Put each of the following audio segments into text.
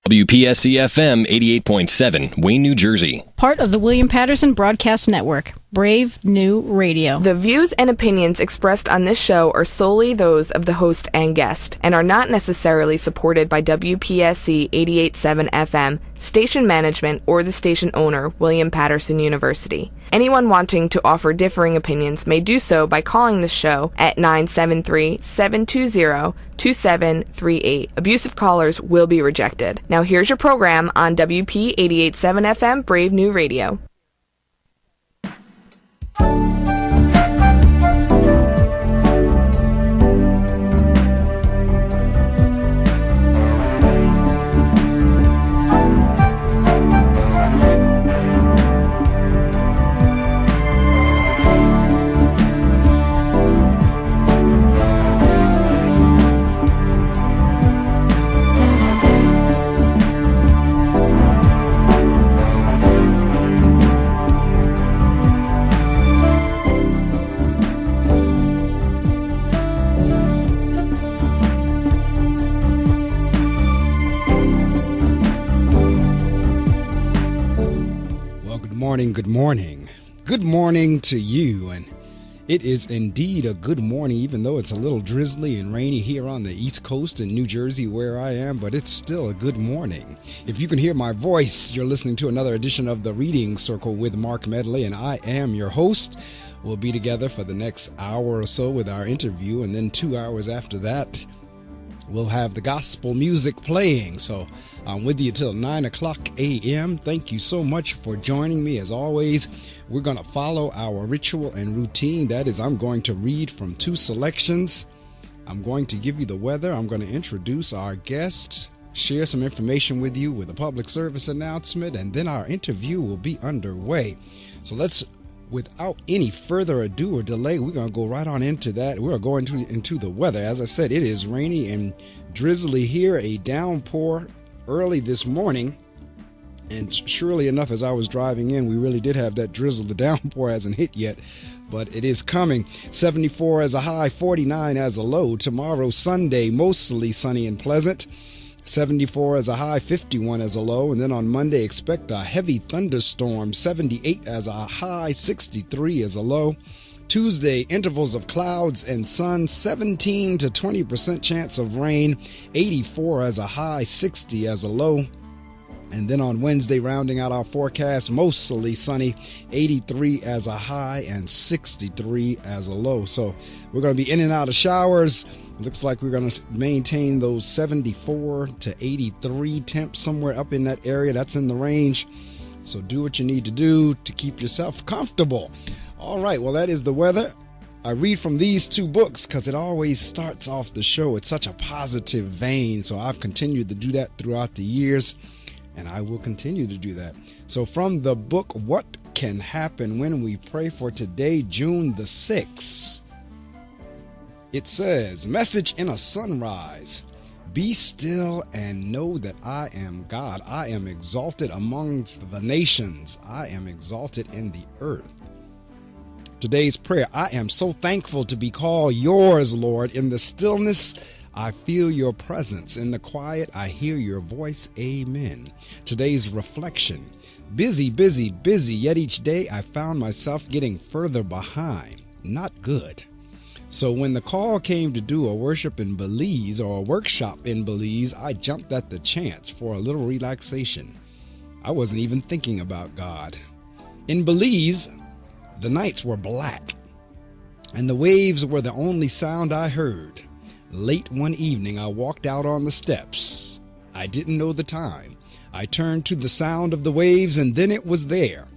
WPSC-FM 88.7, Wayne, New Jersey. Part of the William Patterson Broadcast Network. Brave New Radio. The views and opinions expressed on this show are solely those of the host and guest and are not necessarily supported by WPSC 88.7 FM, station management, or the station owner, William Patterson University. Anyone wanting to offer differing opinions may do so by calling the show at 973-720-2738. Abusive callers will be rejected. Now here's your program on WP 88.7 FM, Brave New Radio. Good morning to you, and it is indeed a good morning, even though it's a little drizzly and rainy here on the East Coast in New Jersey where I am, but it's still a good morning. If you can hear my voice, you're listening to another edition of the Reading Circle with Marc Medley, and I am your host. We'll be together for the next hour or so with our interview, and then 2 hours after that, we'll have the gospel music playing. So I'm with you till 9 o'clock a.m. Thank you so much for joining me. As always, we're going to follow our ritual and routine. That is, I'm going to read from 2 selections. I'm going to give you the weather. I'm going to introduce our guest, share some information with you with a public service announcement, and then our interview will be underway. So without any further ado or delay, we're going to go right on into that. We're going into the weather. As I said, it is rainy and drizzly here, a downpour early this morning. And surely enough, as I was driving in, we really did have that drizzle. The downpour hasn't hit yet, but it is coming. 74 as a high, 49 as a low. Tomorrow, Sunday, mostly sunny and pleasant. 74 as a high, 51 as a low. And then on Monday, expect a heavy thunderstorm. 78 as a high, 63 as a low. Tuesday, intervals of clouds and sun, 17 to 20% chance of rain. 84 as a high, 60 as a low. And then on Wednesday, rounding out our forecast, mostly sunny, 83 as a high and 63 as a low. So we're going to be in and out of showers. Looks like we're going to maintain those 74 to 83 temps somewhere up in that area. That's in the range. So do what you need to do to keep yourself comfortable. All right, well, that is the weather. I read from these 2 books because it always starts off the show. It's such a positive vein. So I've continued to do that throughout the years, and I will continue to do that. So from the book, What Can Happen When We Pray, for today, June the 6th, it says, Message in a Sunrise. Be still and know that I am God. I am exalted amongst the nations. I am exalted in the earth. Today's prayer, I am so thankful to be called yours, Lord. In the stillness, I feel your presence. In the quiet, I hear your voice. Amen. Today's reflection, busy, busy, busy, yet each day I found myself getting further behind. Not good. So when the call came to do a worship in Belize or a workshop in Belize, I jumped at the chance for a little relaxation. I wasn't even thinking about God. In Belize, the nights were black, and the waves were the only sound I heard. Late one evening, I walked out on the steps. I didn't know the time. I turned to the sound of the waves, and then it was there.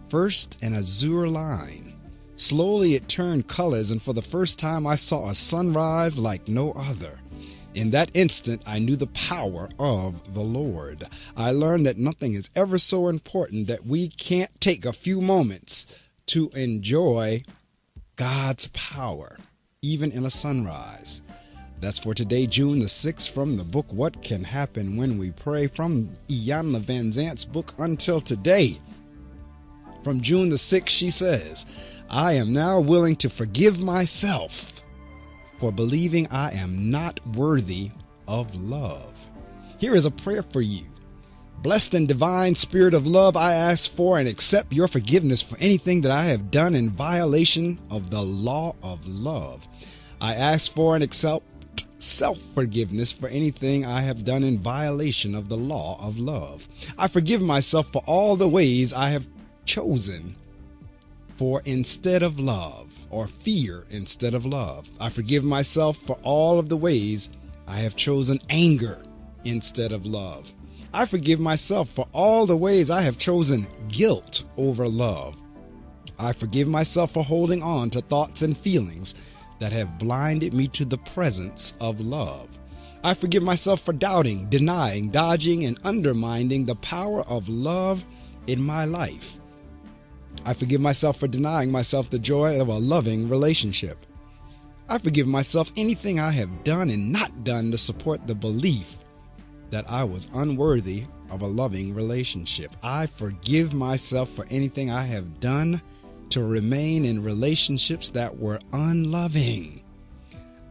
First, an azure line. Slowly it turned colors, and for the first time I saw a sunrise like no other. In that instant, I knew the power of the Lord. I learned that nothing is ever so important that we can't take a few moments to enjoy God's power, even in a sunrise. That's for today, June the 6th, from the book, What Can Happen When We Pray, from Iyanla Van Zant's book, Until Today. From June the 6th, she says, I am now willing to forgive myself for believing I am not worthy of love. Here is a prayer for you. Blessed and divine Spirit of love, I ask for and accept your forgiveness for anything that I have done in violation of the law of love. I ask for and accept self-forgiveness for anything I have done in violation of the law of love. I forgive myself for all the ways I have chosen for instead of love, or fear instead of love. I forgive myself for all of the ways I have chosen anger instead of love. I forgive myself for all the ways I have chosen guilt over love. I forgive myself for holding on to thoughts and feelings that have blinded me to the presence of love. I forgive myself for doubting, denying, dodging, and undermining the power of love in my life. I forgive myself for denying myself the joy of a loving relationship. I forgive myself anything I have done and not done to support the belief that I was unworthy of a loving relationship. I forgive myself for anything I have done to remain in relationships that were unloving.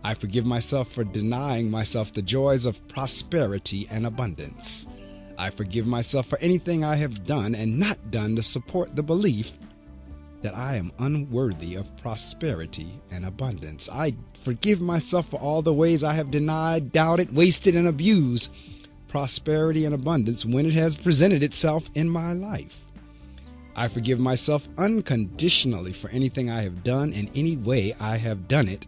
I forgive myself for denying myself the joys of prosperity and abundance. I forgive myself for anything I have done and not done to support the belief that I am unworthy of prosperity and abundance. I forgive myself for all the ways I have denied, doubted, wasted, and abused prosperity and abundance when it has presented itself in my life. I forgive myself unconditionally for anything I have done in any way I have done it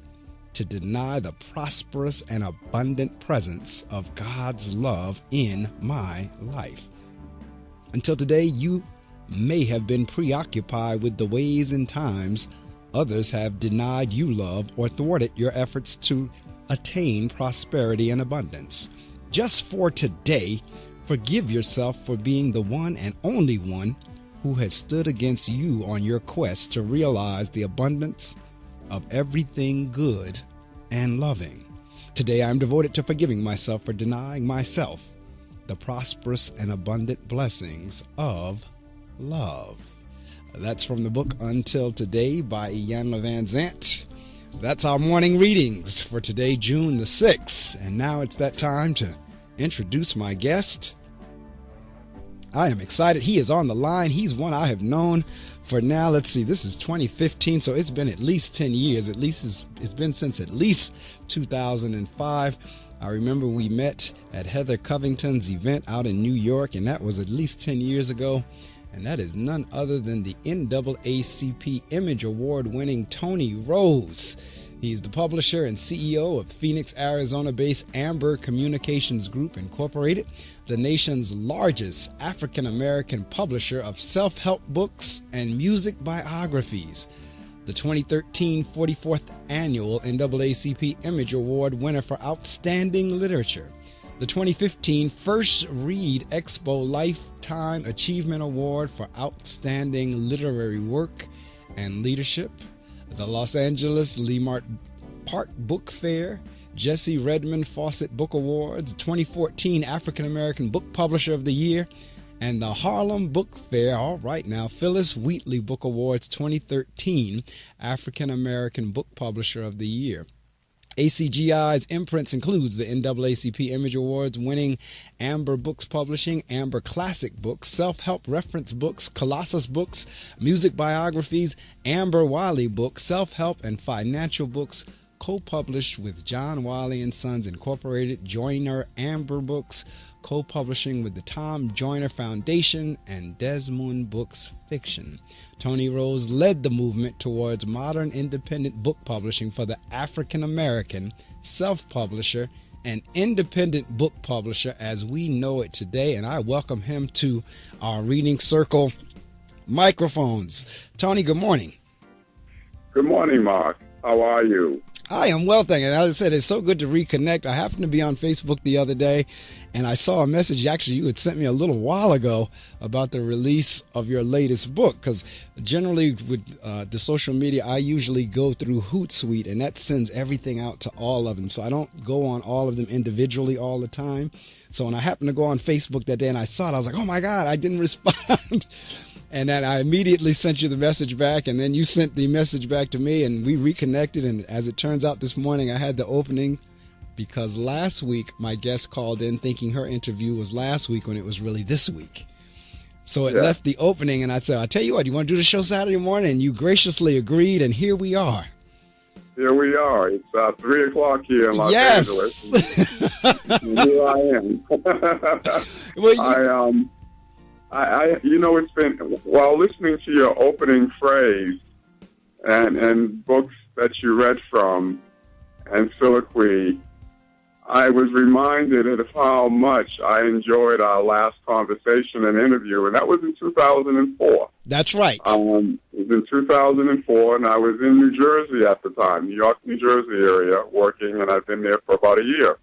to deny the prosperous and abundant presence of God's love in my life. Until today, you may have been preoccupied with the ways and times others have denied you love or thwarted your efforts to attain prosperity and abundance. Just for today, forgive yourself for being the one and only one who has stood against you on your quest to realize the abundance of everything good and loving. Today I am devoted to forgiving myself for denying myself the prosperous and abundant blessings of love. That's from the book Until Today by Iyanla Vanzant. That's our morning readings for today, June the 6th. And now it's that time to introduce my guest. I am excited. He is on the line. He's one I have known for now, let's see, this is 2015, so it's been at least 10 years. At least it's been since at least 2005. I remember we met at Heather Covington's event out in New York, and that was at least 10 years ago. And that is none other than the NAACP Image Award-winning Tony Rose. He's the publisher and CEO of Phoenix, Arizona-based Amber Communications Group, Incorporated, the nation's largest African-American publisher of self-help books and music biographies, the 2013 44th Annual NAACP Image Award winner for Outstanding Literature, the 2015 First Read Expo Lifetime Achievement Award for Outstanding Literary Work and Leadership, the Los Angeles Leimert Park Book Fair, Jessie Redmon Fauset Book Awards, 2014 African American Book Publisher of the Year, and the Harlem Book Fair, all right now, Phillis Wheatley Book Awards 2013 African American Book Publisher of the Year. ACGI's imprints includes the NAACP Image Awards winning Amber Books Publishing, Amber Classic Books, Self-Help Reference Books, Colossus Books, Music Biographies, Amber Wiley Books, Self-Help and Financial Books, co-published with John Wiley & Sons Incorporated, Joyner Amber Books, co-publishing with the Tom Joyner Foundation, and Desmoon Books Fiction. Tony Rose led the movement towards modern independent book publishing for the African American self-publisher and independent book publisher as we know it today, and I welcome him to our Reading Circle microphones. Tony, good morning. Good morning, Mark. How are you? I am well, thank you. And as I said, it's so good to reconnect. I happened to be on Facebook the other day, and I saw a message actually you had sent me a little while ago about the release of your latest book, because generally with the social media, I usually go through Hootsuite, and that sends everything out to all of them. So I don't go on all of them individually all the time. So when I happened to go on Facebook that day and I saw it, I was like, oh my God, I didn't respond. And then I immediately sent you the message back, and then you sent the message back to me, and we reconnected. And as it turns out this morning, I had the opening because last week my guest called in thinking her interview was last week when it was really this week. So it left the opening, and I said, "I tell you what, you want to do the show Saturday morning?" And you graciously agreed, and here we are. Here we are. It's 3 o'clock here in Los Angeles. And here I am. Well, it's been, while listening to your opening phrase and books that you read from and soliloquy, I was reminded of how much I enjoyed our last conversation and interview, and that was in 2004. That's right. It was in 2004, and I was in New Jersey at the time, New York, New Jersey area, working, and I'd been there for about a year.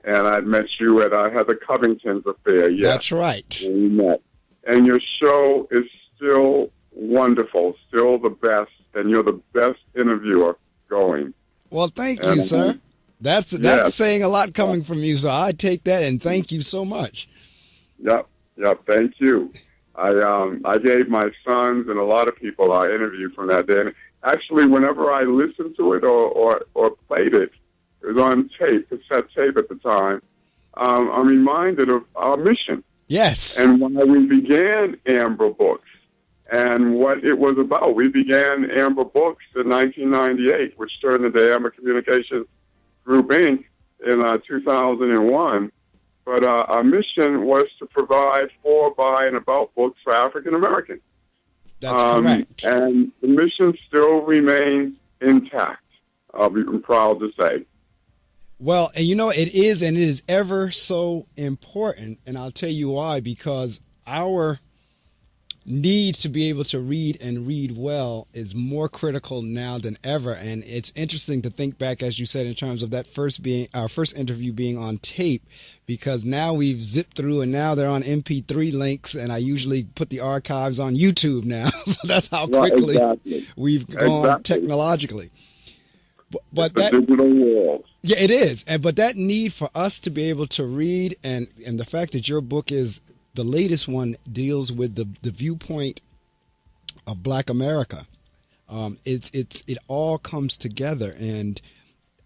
And I'd met you at Heather Covington's affair. Yes. That's right. And we met. And your show is still wonderful, still the best, and you're the best interviewer going. Well, thank you, sir. That's saying a lot coming from you, so I take that, and thank you so much. Yep, thank you. I gave my sons and a lot of people our interview from that day. And actually, whenever I listened to it or played it, it was on tape, cassette tape at the time, I'm reminded of our mission. Yes. And when we began Amber Books and what it was about. We began Amber Books in 1998, which turned into Amber Communications Group, Inc. in 2001. But our mission was to provide for, by, and about books for African Americans. That's correct. And the mission still remains intact, I'm proud to say. Well, and it is ever so important, and I'll tell you why, because our need to be able to read and read well is more critical now than ever. And it's interesting to think back, as you said, in terms of that our first interview being on tape, because now we've zipped through and now they're on MP3 links, and I usually put the archives on YouTube now. So that's how quickly we've gone technologically. But that digital world. Yeah, it is. But that need for us to be able to read, and the fact that your book is the latest one, deals with the viewpoint of Black America. It all comes together, and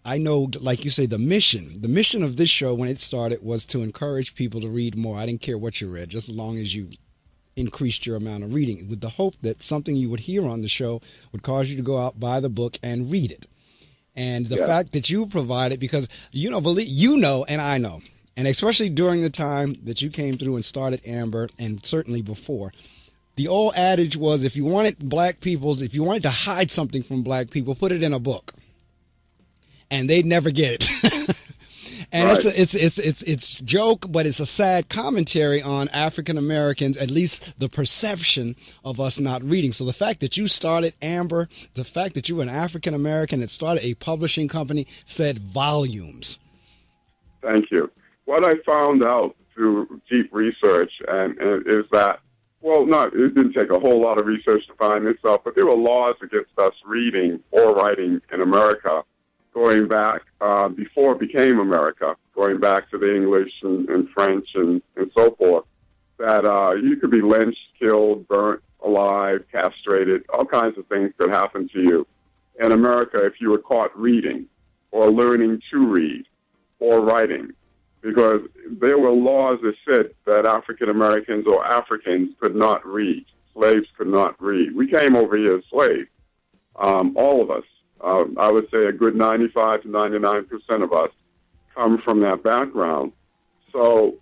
I know, like you say, the mission of this show when it started was to encourage people to read more. I didn't care what you read, just as long as you increased your amount of reading, with the hope that something you would hear on the show would cause you to go out, buy the book, and read it. And the fact that you provided, because and I know, and especially during the time that you came through and started Amber, and certainly before, the old adage was, if you wanted to hide something from Black people, put it in a book, and they'd never get it. And right. It's joke, but it's a sad commentary on African Americans, at least the perception of us not reading. So the fact that you started Amber, the fact that you were an African American that started a publishing company, said volumes. Thank you. What I found out through deep research is that, it didn't take a whole lot of research to find this out, but there were laws against us reading or writing in America going back before it became America, going back to the English and French and so forth, that you could be lynched, killed, burnt alive, castrated, all kinds of things could happen to you in America if you were caught reading or learning to read or writing, because there were laws that said that African Americans or Africans could not read. Slaves could not read. We came over here as slaves, all of us. I would say a good 95 to 99% of us come from that background. So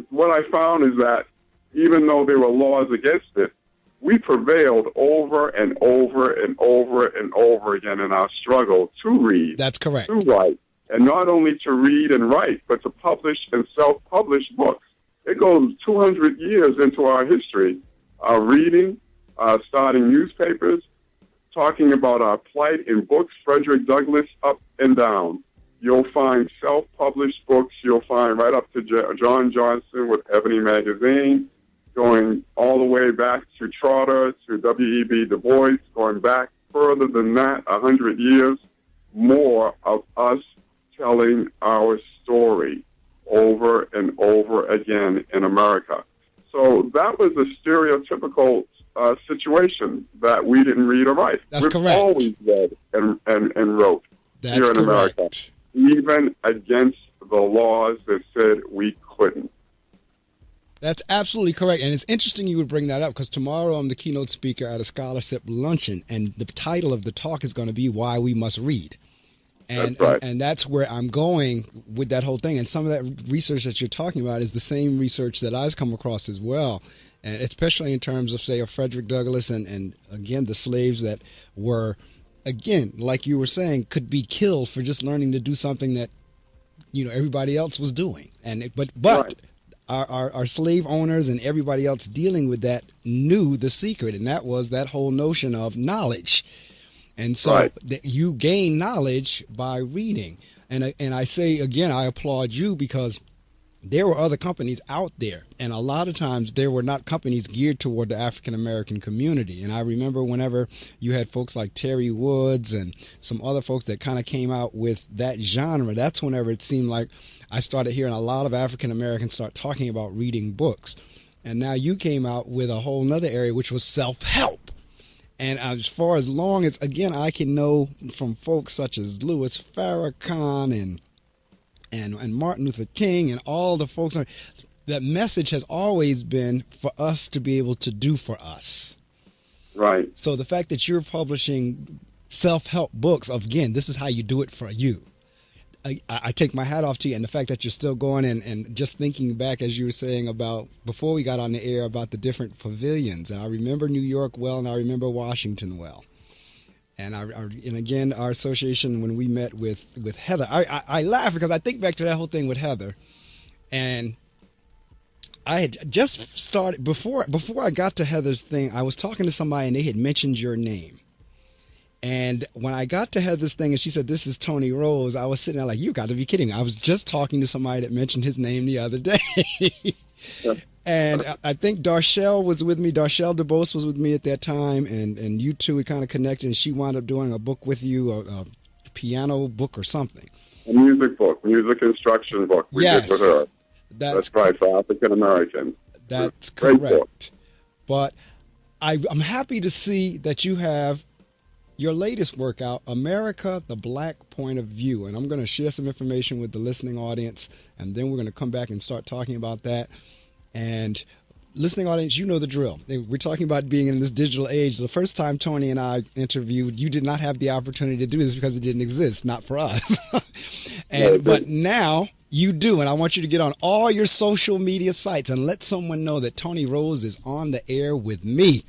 what I found is that even though there were laws against it, we prevailed over and over and over and over again in our struggle to read. That's correct. To write. And not only to read and write, but to publish and self-publish books. It goes 200 years into our history, reading, starting newspapers, talking about our plight in books, Frederick Douglass, up and down. You'll find self-published books. You'll find right up to John Johnson with Ebony Magazine, going all the way back to Trotter, to W.E.B. Du Bois, going back further than that, 100 years more of us telling our story over and over again in America. So that was a stereotypical situation that we didn't read or write. That's correct. We've always read and wrote That's here in correct. America. even against the laws that said we couldn't. That's absolutely correct. And it's interesting you would bring that up because tomorrow I'm the keynote speaker at a scholarship luncheon, and the title of the talk is going to be Why We Must Read. And, that's right. and that's where I'm going with that whole thing. And some of that research that you're talking about is the same research that I've come across as well, and especially in terms of, say, of Frederick Douglass and again, the slaves that were, again, like you were saying, could be killed for just learning to do something that, everybody else was doing. But Right. our slave owners and everybody else dealing with that knew the secret, and that was that whole notion of knowledge. And so Right. you gain knowledge by reading. And I say, again, I applaud you because there were other companies out there. And a lot of times there were not companies geared toward the African-American community. And I remember whenever you had folks like Terry Woods and some other folks that kind of came out with that genre, that's whenever it seemed like I started hearing a lot of African-Americans start talking about reading books. And now you came out with a whole nother area, which was self-help. And as far as long as, again, I can know from folks such as Louis Farrakhan and Martin Luther King and all the folks, that message has always been for us to be able to do for us. Right. So the fact that you're publishing self-help books of, again, this is how you do it for you. I take my hat off to you, and the fact that you're still going and just thinking back, as you were saying about before we got on the air, about the different pavilions. And I remember New York well, and I remember Washington well. And and again, our association, when we met with Heather, I laugh because I think back to that whole thing with Heather, and I had just started before I got to Heather's thing. I was talking to somebody, and they had mentioned your name. And when I got to Heather's thing and she said, "This is Tony Rose," I was sitting there like, you got to be kidding me. I was just talking to somebody that mentioned his name the other day. And I think Darshell was with me. Darshell DeBose was with me at that time. And you two had kind of connected. And she wound up doing a book with you, a piano book or something. A music book, music instruction book. We did with her. That's right, for African Americans. That's Great book. correct. But I'm happy to see that you have your latest workout, America, the Black Point of View. And I'm going to share some information with the listening audience, and then we're going to come back and start talking about that. And listening audience, you know the drill. We're talking about being in this digital age. The first time Tony and I interviewed, you did not have the opportunity to do this because it didn't exist, not for us. But now you do, and I want you to get on all your social media sites and let someone know that Tony Rose is on the air with me.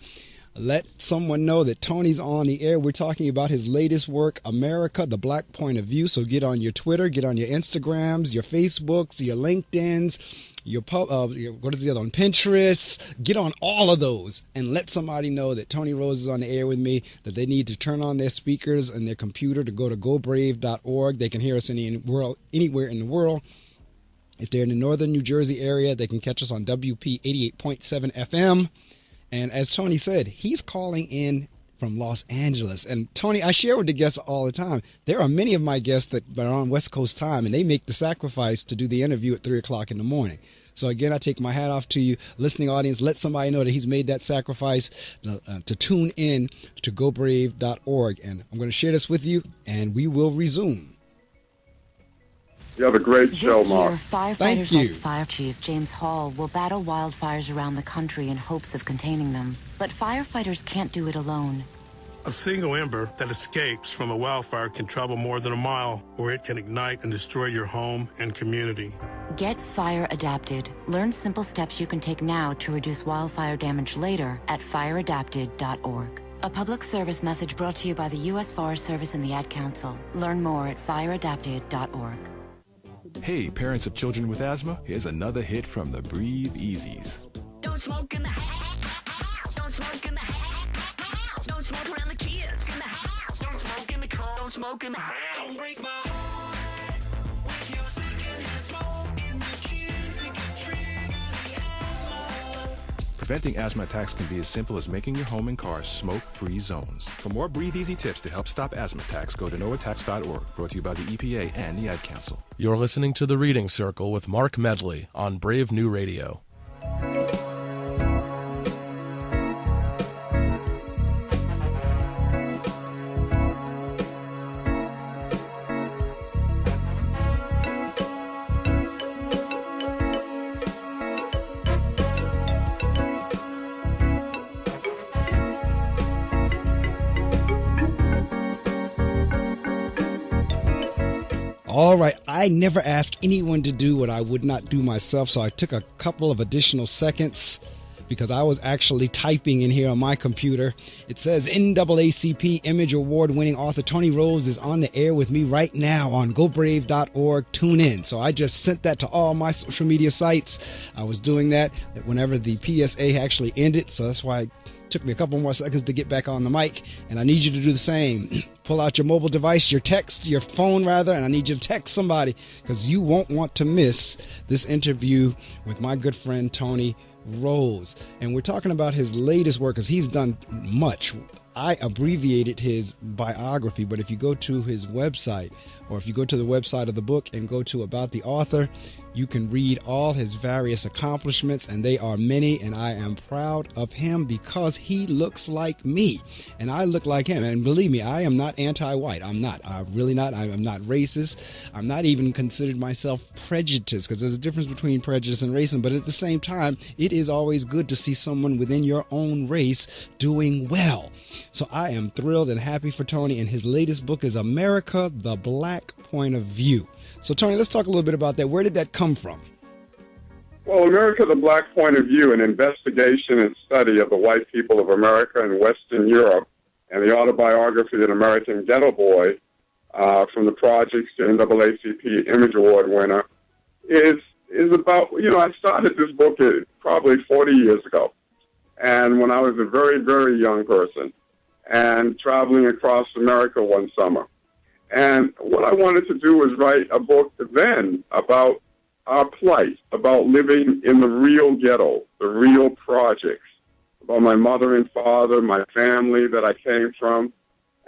Let someone know that Tony's on the air. We're talking about his latest work, America, the Black Point of View. So get on your Twitter, get on your Instagrams, your Facebooks, your LinkedIns, what is the other one, Pinterest. Get on all of those and let somebody know that Tony Rose is on the air with me, that they need to turn on their speakers and their computer to go to gobrave.org. They can hear us anywhere in the world. If they're in the northern New Jersey area, they can catch us on WP 88.7 FM. And as Tony said, he's calling in from Los Angeles. And Tony, I share with the guests all the time, there are many of my guests that are on West Coast time, and they make the sacrifice to do the interview at 3 o'clock in the morning. So again, I take my hat off to you, listening audience. Let somebody know that he's made that sacrifice to tune in to gobrave.org. And I'm going to share this with you, and we will resume. You have a great show, Mark. This year, firefighters like Fire Chief James Hall will battle wildfires around the country in hopes of containing them. But firefighters can't do it alone. A single ember that escapes from a wildfire can travel more than a mile, or it can ignite and destroy your home and community. Get fire adapted. Learn simple steps you can take now to reduce wildfire damage later at fireadapted.org. A public service message brought to you by the U.S. Forest Service and the Ad Council. Learn more at fireadapted.org. Hey, parents of children with asthma, here's another hit from the Breathe Easies. Don't smoke in the house. Don't smoke in the house. Don't smoke around the kids in the house. Don't smoke in the car. Don't smoke in the house. Don't break my heart with your secondhand smoke in this kids and can trigger the asthma. Preventing asthma attacks can be as simple as making your home and car smoke-free zones. For more Breathe Easy tips to help stop asthma attacks, go to noattacks.org, brought to you by the EPA and the Ad Council. You're listening to The Reading Circle with Marc Medley on Brave New Radio. All right, I never ask anyone to do what I would not do myself, so I took a couple of additional seconds because I was actually typing in here on my computer. It says NAACP Image Award-winning author Tony Rose is on the air with me right now on GoBrave.org. Tune in. So I just sent that to all my social media sites. I was doing that whenever the PSA actually ended, so that's why it took me a couple more seconds to get back on the mic, and I need you to do the same. Pull out your mobile device, your phone, and I need you to text somebody because you won't want to miss this interview with my good friend Tony Rose. And we're talking about his latest work because he's done much. I abbreviated his biography, but if you go to his website, or if you go to the website of the book and go to About the Author, you can read all his various accomplishments, and they are many, and I am proud of him because he looks like me, and I look like him. And believe me, I am not anti-white. I'm not. I'm really not. I'm not racist. I'm not even considered myself prejudiced, because there's a difference between prejudice and racism, but at the same time, it is always good to see someone within your own race doing well. So I am thrilled and happy for Tony, and his latest book is America, the Black Point of View. So Tony, let's talk a little bit about that. Where did that come from? Well, America, the Black Point of View, an investigation and study of the white people of America and Western Europe, and the autobiography of an American ghetto boy from the projects to NAACP Image Award winner, is about, I started this book probably 40 years ago, and when I was a very, very young person, and traveling across America one summer. And what I wanted to do was write a book then about our plight, about living in the real ghetto, the real projects, about my mother and father, my family that I came from,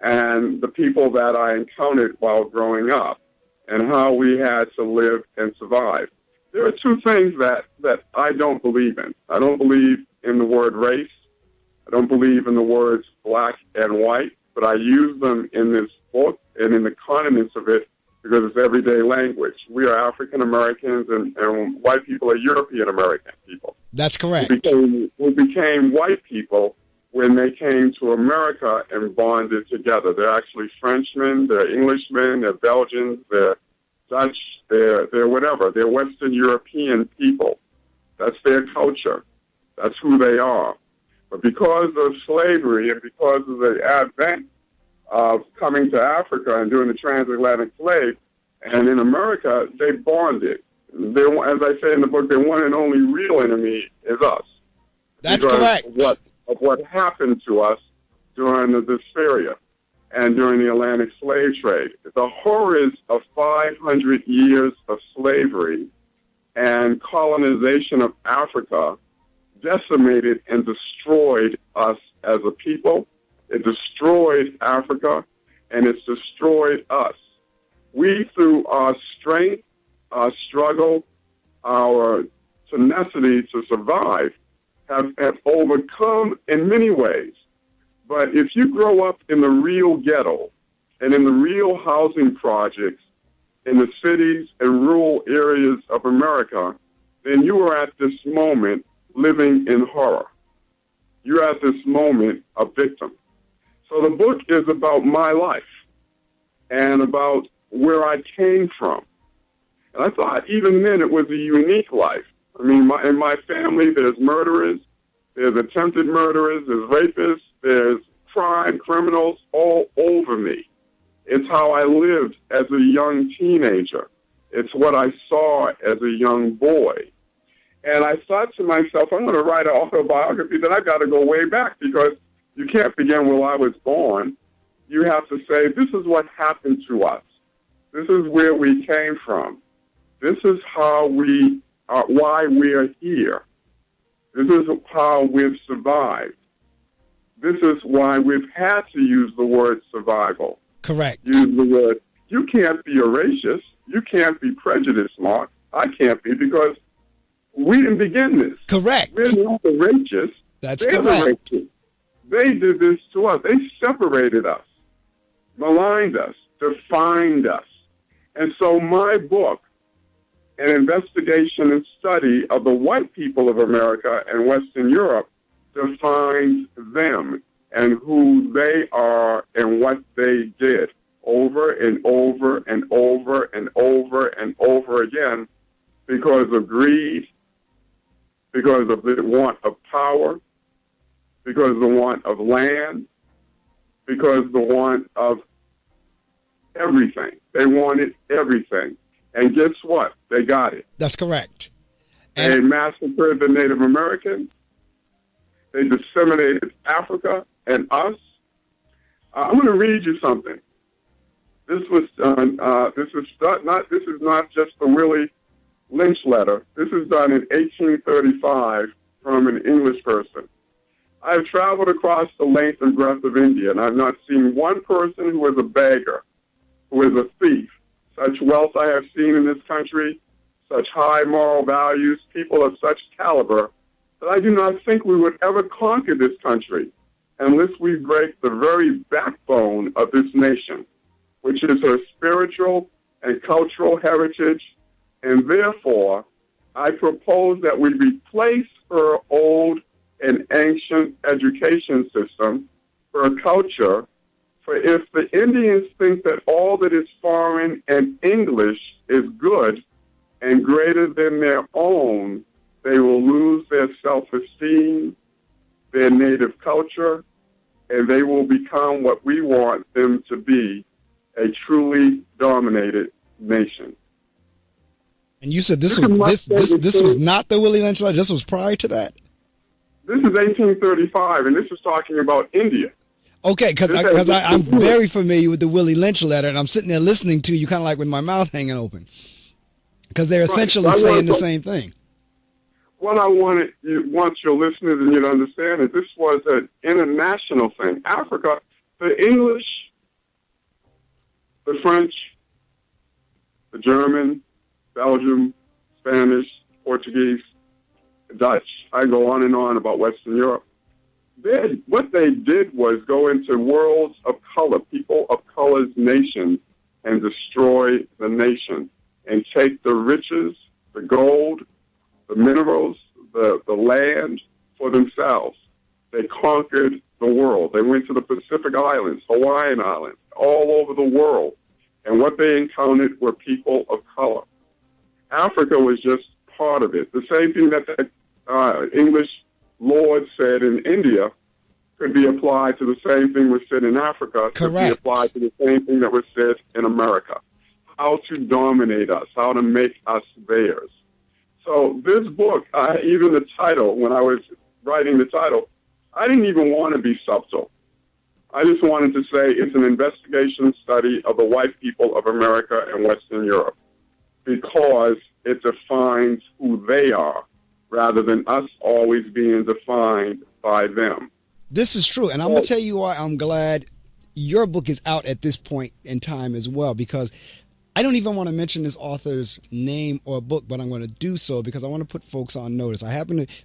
and the people that I encountered while growing up, and how we had to live and survive. There are two things that I don't believe in. I don't believe in the word race. I don't believe in the words black and white, but I use them in this book and in the condiments of it because it's everyday language. We are African Americans, and white people are European American people. That's correct. Who became white people when they came to America and bonded together. They're actually Frenchmen, they're Englishmen, they're Belgians, they're Dutch, they're whatever. They're Western European people. That's their culture. That's who they are. But because of slavery and because of the advent of coming to Africa and doing the transatlantic slave, and in America, they bonded. As I say in the book, their one and only real enemy is us. That's correct. Of what happened to us during the dysphoria and during the Atlantic slave trade. The horrors of 500 years of slavery and colonization of Africa decimated and destroyed us as a people. It destroyed Africa, and it's destroyed us. We, through our strength, our struggle, our tenacity to survive, have overcome in many ways. But if you grow up in the real ghetto and in the real housing projects in the cities and rural areas of America, then you are at this moment living in horror. You're at this moment a victim. So the book is about my life and about where I came from. And I thought even then it was a unique life. I mean, in my family, there's murderers, there's attempted murderers, there's rapists, there's crime, criminals all over me. It's how I lived as a young teenager. It's what I saw as a young boy. And I thought to myself, I'm going to write an autobiography, then I've got to go way back because you can't begin where I was born. You have to say, this is what happened to us. This is where we came from. This is how why we are here. This is how we've survived. This is why we've had to use the word survival. Correct. Use the word. You can't be a racist. You can't be prejudiced, Mark. I can't be because we didn't begin this. Correct. We're not the racists. That's correct. They did this to us. They separated us, maligned us, defined us. And so my book, an investigation and study of the white people of America and Western Europe, defines them and who they are and what they did over and over and over and over and over again because of greed, because of the want of power, because of the want of land, because of the want of everything. They wanted everything. And guess what? They got it. That's correct. They massacred the Native Americans. They disseminated Africa and us. I'm going to read you something. This was done. This is not just the Willie Lynch letter. This is done in 1835 from an English person. I have traveled across the length and breadth of India, and I've not seen one person who is a beggar, who is a thief. Such wealth I have seen in this country, such high moral values, people of such caliber, that I do not think we would ever conquer this country unless we break the very backbone of this nation, which is her spiritual and cultural heritage, and therefore I propose that we replace her old and ancient education system, her culture, for if the Indians think that all that is foreign and English is good and greater than their own, they will lose their self-esteem, their native culture, and they will become what we want them to be, a truly dominated nation. And you said this was not the Willie Lynch letter. This was prior to that. This is 1835, and this is talking about India. Okay, because I'm very familiar with the Willie Lynch letter, and I'm sitting there listening to you kind of like with my mouth hanging open, because they're essentially saying the same thing. What I want your listeners and you to understand is this was an international thing. Africa, the English, the French, the German, Belgium, Spanish, Portuguese, Dutch. I go on and on about Western Europe. What they did was go into worlds of color, people of color's nations, and destroy the nation and take the riches, the gold, the minerals, the land for themselves. They conquered the world. They went to the Pacific Islands, Hawaiian Islands, all over the world. And what they encountered were people of color. Africa was just part of it. The same thing that the English Lord said in India could be applied to the same thing was said in Africa, could be applied to the same thing that was said in America. How to dominate us, how to make us theirs. So this book, even the title, when I was writing the title, I didn't even want to be subtle. I just wanted to say it's an investigation study of the white people of America and Western Europe because it defines who they are rather than us always being defined by them. This is true, and I'm going to tell you why I'm glad your book is out at this point in time as well, because I don't even want to mention this author's name or book, but I'm going to do so because I want to put folks on notice.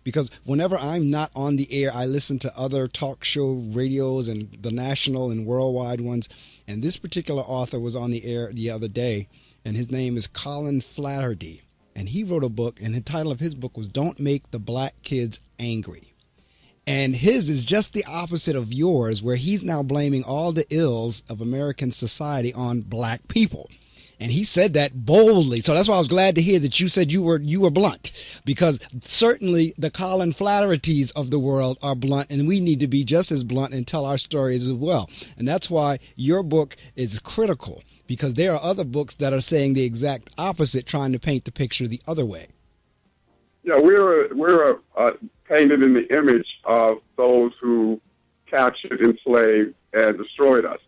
Because whenever I'm not on the air, I listen to other talk show radios and the national and worldwide ones, and this particular author was on the air the other day, and his name is Colin Flaherty. And he wrote a book, and the title of his book was Don't Make the Black Kids Angry. And his is just the opposite of yours, where he's now blaming all the ills of American society on black people. And he said that boldly. So that's why I was glad to hear that you said you were blunt, because certainly the Colin Flahertys of the world are blunt, and we need to be just as blunt and tell our stories as well. And that's why your book is critical, because there are other books that are saying the exact opposite, trying to paint the picture the other way. Yeah, we're painted in the image of those who captured, enslaved, and destroyed us.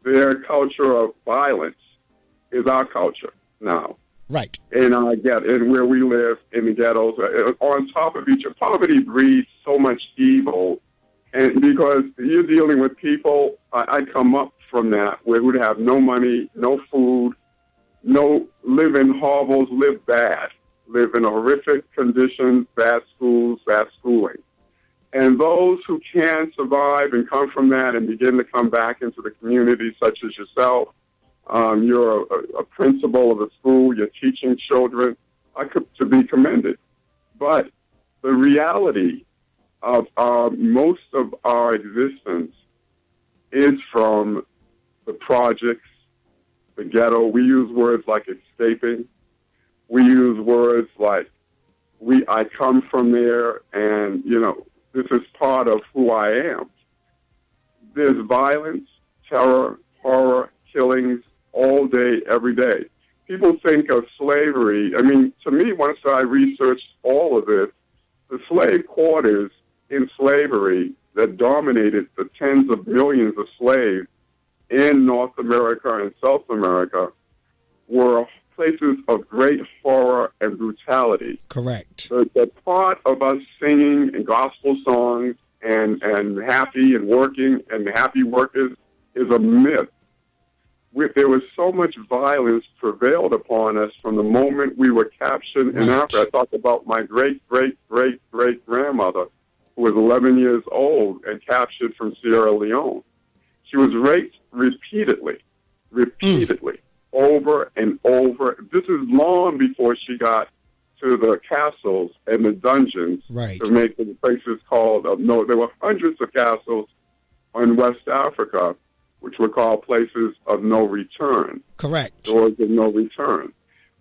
Their culture of violence is our culture now. Right. And where we live in the ghettos, on top of each other. Poverty breeds so much evil. And because you're dealing with people, I come up from that, where we'd have no money, no food, live in hovels, live bad, live in horrific conditions, bad schools, bad schooling. And those who can survive and come from that and begin to come back into the community, such as yourself, you're a principal of a school, you're teaching children, to be commended. But the reality of most of our existence is from the projects the ghetto. We use words like escaping. We use words like I come from there, and, this is part of who I am. There's violence, terror, horror, killings all day, every day. People think of slavery. I mean, to me, once I researched all of this, the slave quarters in slavery that dominated the tens of millions of slaves in North America and South America were places of great horror and brutality. Correct. The part of us singing and gospel songs and happy and working and happy workers is a myth. There was so much violence prevailed upon us from the moment we were captured in Africa. I talked about my great-great-great-great-grandmother, who was 11 years old and captured from Sierra Leone. She was raped repeatedly, over and over. This is long before she got to the castles and the dungeons to make the places called, there were hundreds of castles in West Africa, which were called places of no return. Correct. Doors of no return,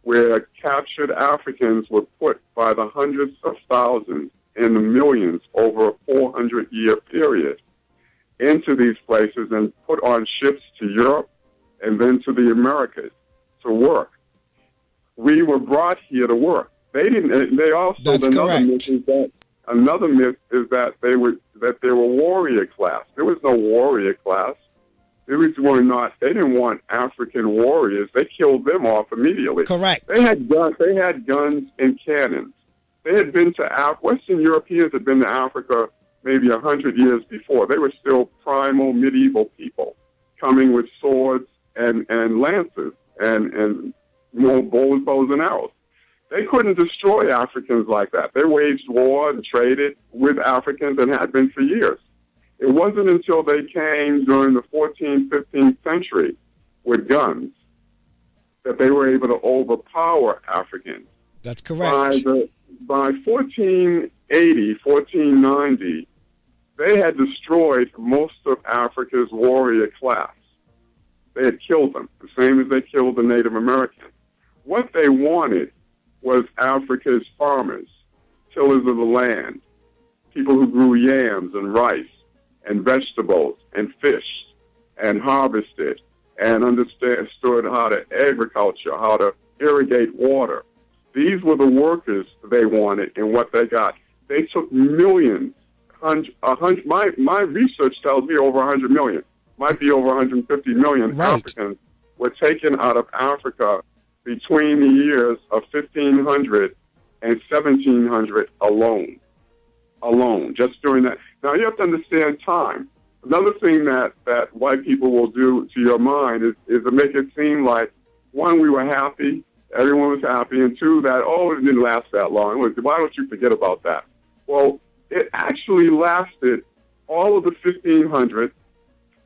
where captured Africans were put by the hundreds of thousands and the millions over a 400-year period into these places and put on ships to Europe and then to the Americas to work. We were brought here to work. They didn't. They also. That's correct. Another myth is that they were warrior class. There was no warrior class. They didn't want African warriors. They killed them off immediately. Correct. They had guns and cannons. They had been to Western Europeans had been to Africa maybe 100 years before. They were still primal medieval people coming with swords and lances and more bows and arrows. They couldn't destroy Africans like that. They waged war and traded with Africans and had been for years. It wasn't until they came during the 14th, 15th century with guns that they were able to overpower Africans. That's correct. By 1480, 1490, they had destroyed most of Africa's warrior class. They had killed them, the same as they killed the Native Americans. What they wanted was Africa's farmers, tillers of the land, people who grew yams and rice and vegetables and fish and harvested and understood how to agriculture, how to irrigate water. These were the workers they wanted, and what they got. They took millions. My research tells me over 100 million. Might be over 150 million Africans were taken out of Africa between the years of 1500 and 1700 alone, just during that. Now, you have to understand time. Another thing that white people will do to your mind is to make it seem like, one, we were happy, everyone was happy, and two, that, it didn't last that long. Why don't you forget about that? Well, it actually lasted all of the 1500s,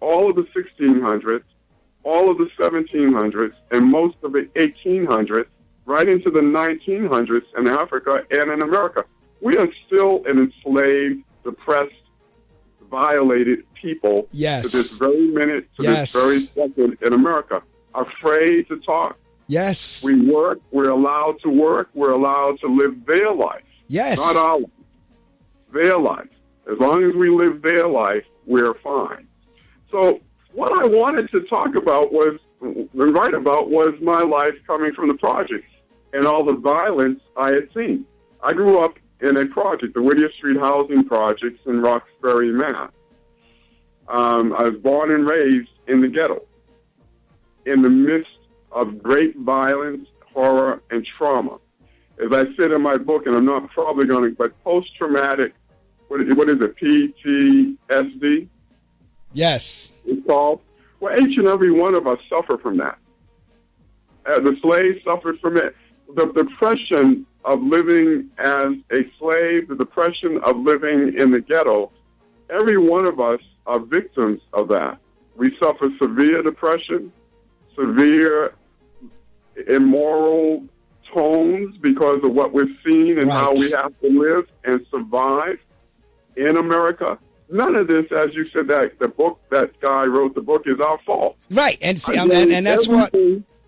all of the 1600s, all of the 1700s, and most of the 1800s, right into the 1900s in Africa and in America. We are still an enslaved, depressed, violated people to this very minute, to this very second in America. Afraid to talk. Yes. We work. We're allowed to work. We're allowed to live their life. Yes. Not our life. Their life. As long as we live their life, we're fine. So what I wanted to talk about was my life coming from the projects and all the violence I had seen. I grew up in a project, the Whittier Street Housing Projects in Roxbury, Mass. I was born and raised in the ghetto, in the midst of great violence, horror, and trauma. As I said in my book, and I'm not probably going to, but post-traumatic, what is it, PTSD? Yes. It's called. Well, each and every one of us suffer from that. The slaves suffered from it. The depression of living as a slave, the depression of living in the ghetto, every one of us are victims of that. We suffer severe depression, severe immoral tones because of what we've seen and how we have to live and survive in America. none of this, as you said, that the book, that guy wrote the book, is our fault. Right, and see, and that's what.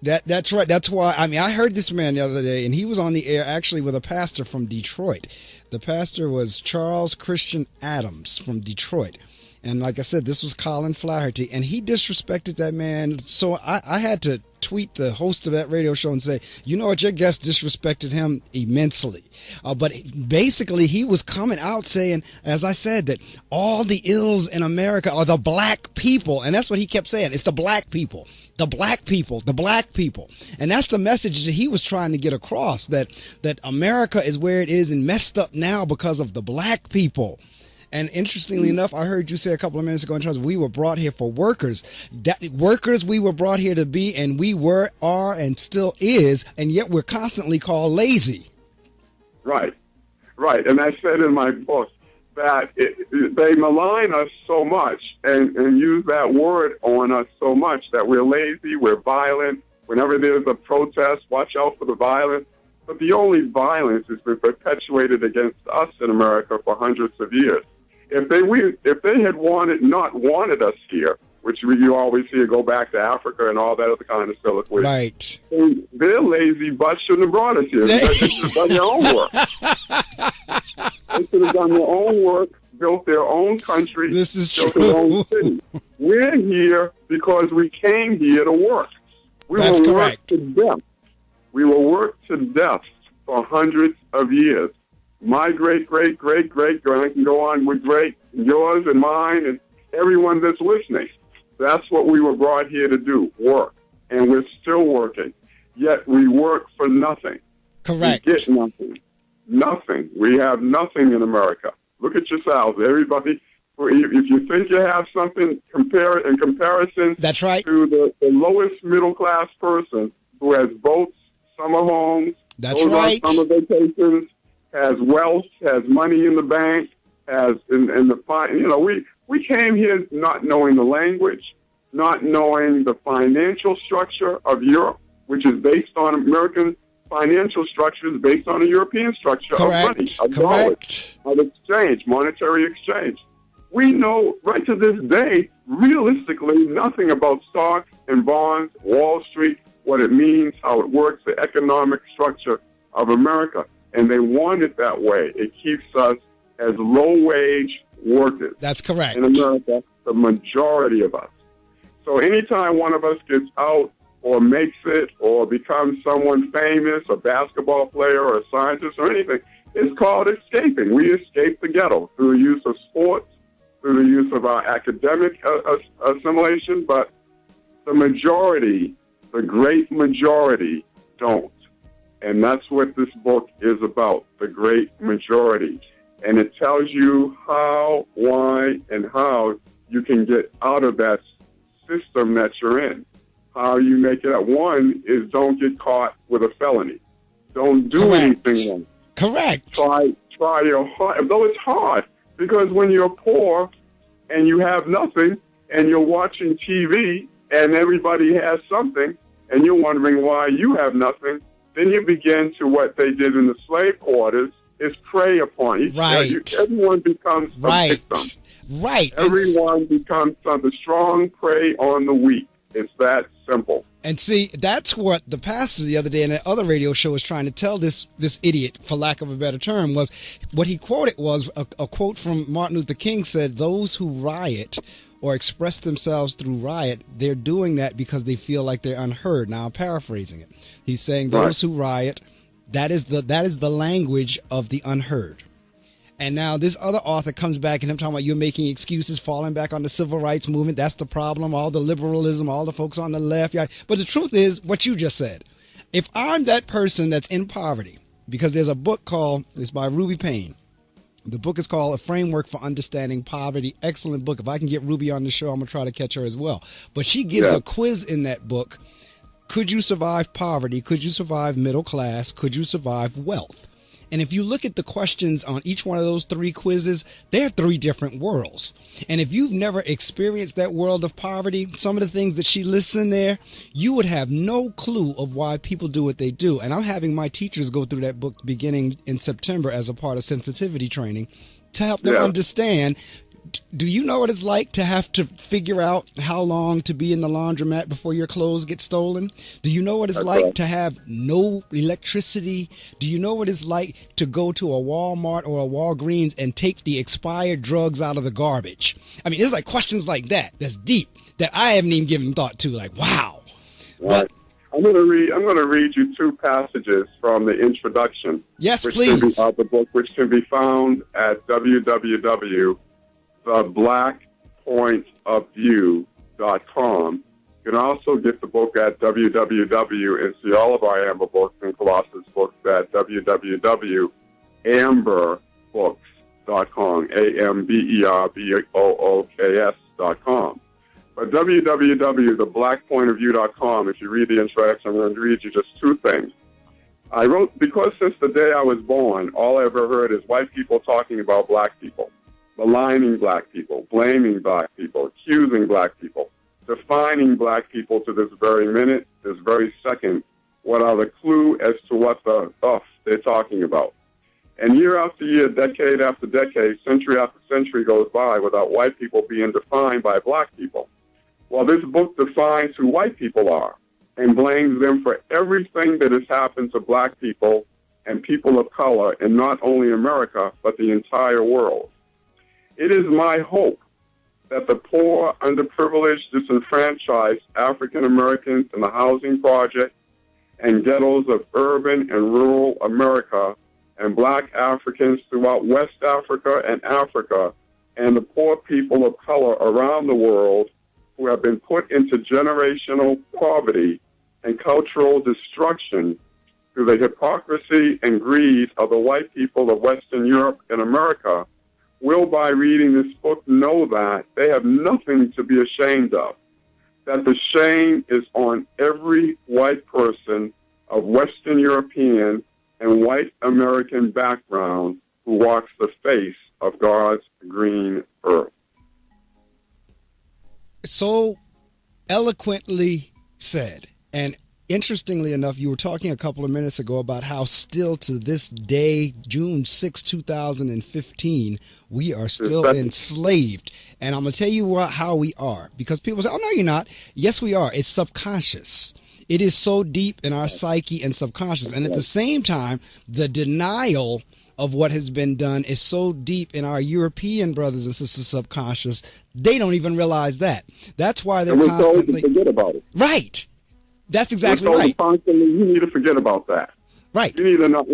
That's right. That's why. I mean, I heard this man the other day, and he was on the air actually with a pastor from Detroit. The pastor was Charles Christian Adams from Detroit. And like I said, this was Colin Flaherty, and he disrespected that man. So I had to tweet the host of that radio show and say, you know what, your guest disrespected him immensely. But basically, he was coming out saying, as I said, that all the ills in America are the black people. And that's what he kept saying. It's the black people. The black people, the black people. And that's the message that he was trying to get across, that America is where it is and messed up now because of the black people. And interestingly enough, I heard you say a couple of minutes ago in terms of we were brought here for workers. Workers we were brought here to be, and we were, are, and still is, and yet we're constantly called lazy. Right, right. And I said in my book that they malign us so much and use that word on us so much that we're lazy, we're violent. Whenever there's a protest, watch out for the violence. But the only violence has been perpetuated against us in America for hundreds of years. If they had not wanted us here, which you always see go back to Africa and all that other kind of stuff, right? Their lazy butts shouldn't have brought us here. They should have done their own work. They should have done their own work, built their own country, this is built true. their own city. We're here because we came here to work. That's correct. Worked to death. We were worked to death for hundreds of years. My great, I can go on with yours and mine and everyone that's listening. That's what we were brought here to do, work. And we're still working. Yet we work for nothing. Correct. We get nothing. Nothing. We have nothing in America. Look at yourselves, everybody. If you think you have something, compare it in comparison That's right. to the lowest middle-class person who has boats, summer homes, That's goes right. on summer vacations, has wealth, has money in the bank, has we came here not knowing the language, not knowing the financial structure of Europe, which is based on American financial structures, based on a European structure Correct. of money, of dollars, of exchange, monetary exchange. We know right to this day, realistically, nothing about stocks and bonds, Wall Street, what it means, how it works, the economic structure of America. And they want it that way. It keeps us as low-wage workers. That's correct. In America, the majority of us. So anytime one of us gets out or makes it or becomes someone famous, a basketball player or a scientist or anything, it's called escaping. We escape the ghetto through the use of sports, through the use of our academic assimilation, but the majority, the great majority, don't. And that's what this book is about, the great majority. And it tells you how, why, and how you can get out of that system that you're in. How you make it out. One is don't get caught with a felony. Don't do anything wrong. Correct. Try your hard, though it's hard, because when you're poor and you have nothing and you're watching TV and everybody has something and you're wondering why you have nothing, then you begin to what they did in the slave quarters is prey upon each other. Everyone becomes a victim. Right. Everyone becomes the strong prey on the weak. It's that simple. And see, that's what the pastor the other day in that other radio show was trying to tell this idiot, for lack of a better term, was what he quoted was a quote from Martin Luther King said, those who riot or express themselves through riot, they're doing that because they feel like they're unheard. Now I'm paraphrasing it. He's saying those who riot, that is the language of the unheard. And now this other author comes back and I'm talking about you're making excuses, falling back on the civil rights movement. That's the problem. All the liberalism, all the folks on the left. Yeah. But the truth is what you just said. If I'm that person that's in poverty, because there's a book it's by Ruby Payne. The book is called A Framework for Understanding Poverty. Excellent book. If I can get Ruby on the show, I'm going to try to catch her as well. But she gives a quiz in that book. Could you survive poverty? Could you survive middle class? Could you survive wealth? And if you look at the questions on each one of those three quizzes, they're three different worlds. And if you've never experienced that world of poverty, some of the things that she lists in there, you would have no clue of why people do what they do. And I'm having my teachers go through that book beginning in September as a part of sensitivity training to help them understand Do you know what it's like to have to figure out how long to be in the laundromat before your clothes get stolen? Do you know what it's like to have no electricity? Do you know what it's like to go to a Walmart or a Walgreens and take the expired drugs out of the garbage? I mean, it's like questions like that that's deep that I haven't even given thought to. Like, wow. Right. I'm going to read you two passages from the introduction. Yes, please. Of the book, which can be found at www.theblackpointofview.com. You can also get the book at www and see all of our Amber books and Colossus books at www.amberbooks.com, AMBERBOOKS.com. But www.theblackpointofview.com, if you read the introduction, I'm going to read you just two things. I wrote, because since the day I was born, all I ever heard is white people talking about black people, maligning black people, blaming black people, accusing black people, defining black people to this very minute, this very second, without a clue as to what the they're talking about. And year after year, decade after decade, century after century goes by without white people being defined by black people. Well, this book defines who white people are and blames them for everything that has happened to black people and people of color in not only America, but the entire world. It is my hope that the poor, underprivileged, disenfranchised African Americans in the housing project and ghettos of urban and rural America and black Africans throughout West Africa and Africa and the poor people of color around the world who have been put into generational poverty and cultural destruction through the hypocrisy and greed of the white people of Western Europe and America, will, by reading this book, know that they have nothing to be ashamed of, that the shame is on every white person of Western European and white American background who walks the face of God's green earth. So eloquently said. And interestingly enough, you were talking a couple of minutes ago about how still to this day, June 6, 2015, we are still enslaved. And I'm going to tell you how we are. Because people say, oh, no, you're not. Yes, we are. It's subconscious. It is so deep in our psyche and subconscious. And at the same time, the denial of what has been done is so deep in our European brothers and sisters subconscious, they don't even realize that. That's why they're constantly forget about it. Right. That's exactly right. Constantly, you need to forget about that. Right. You need to know.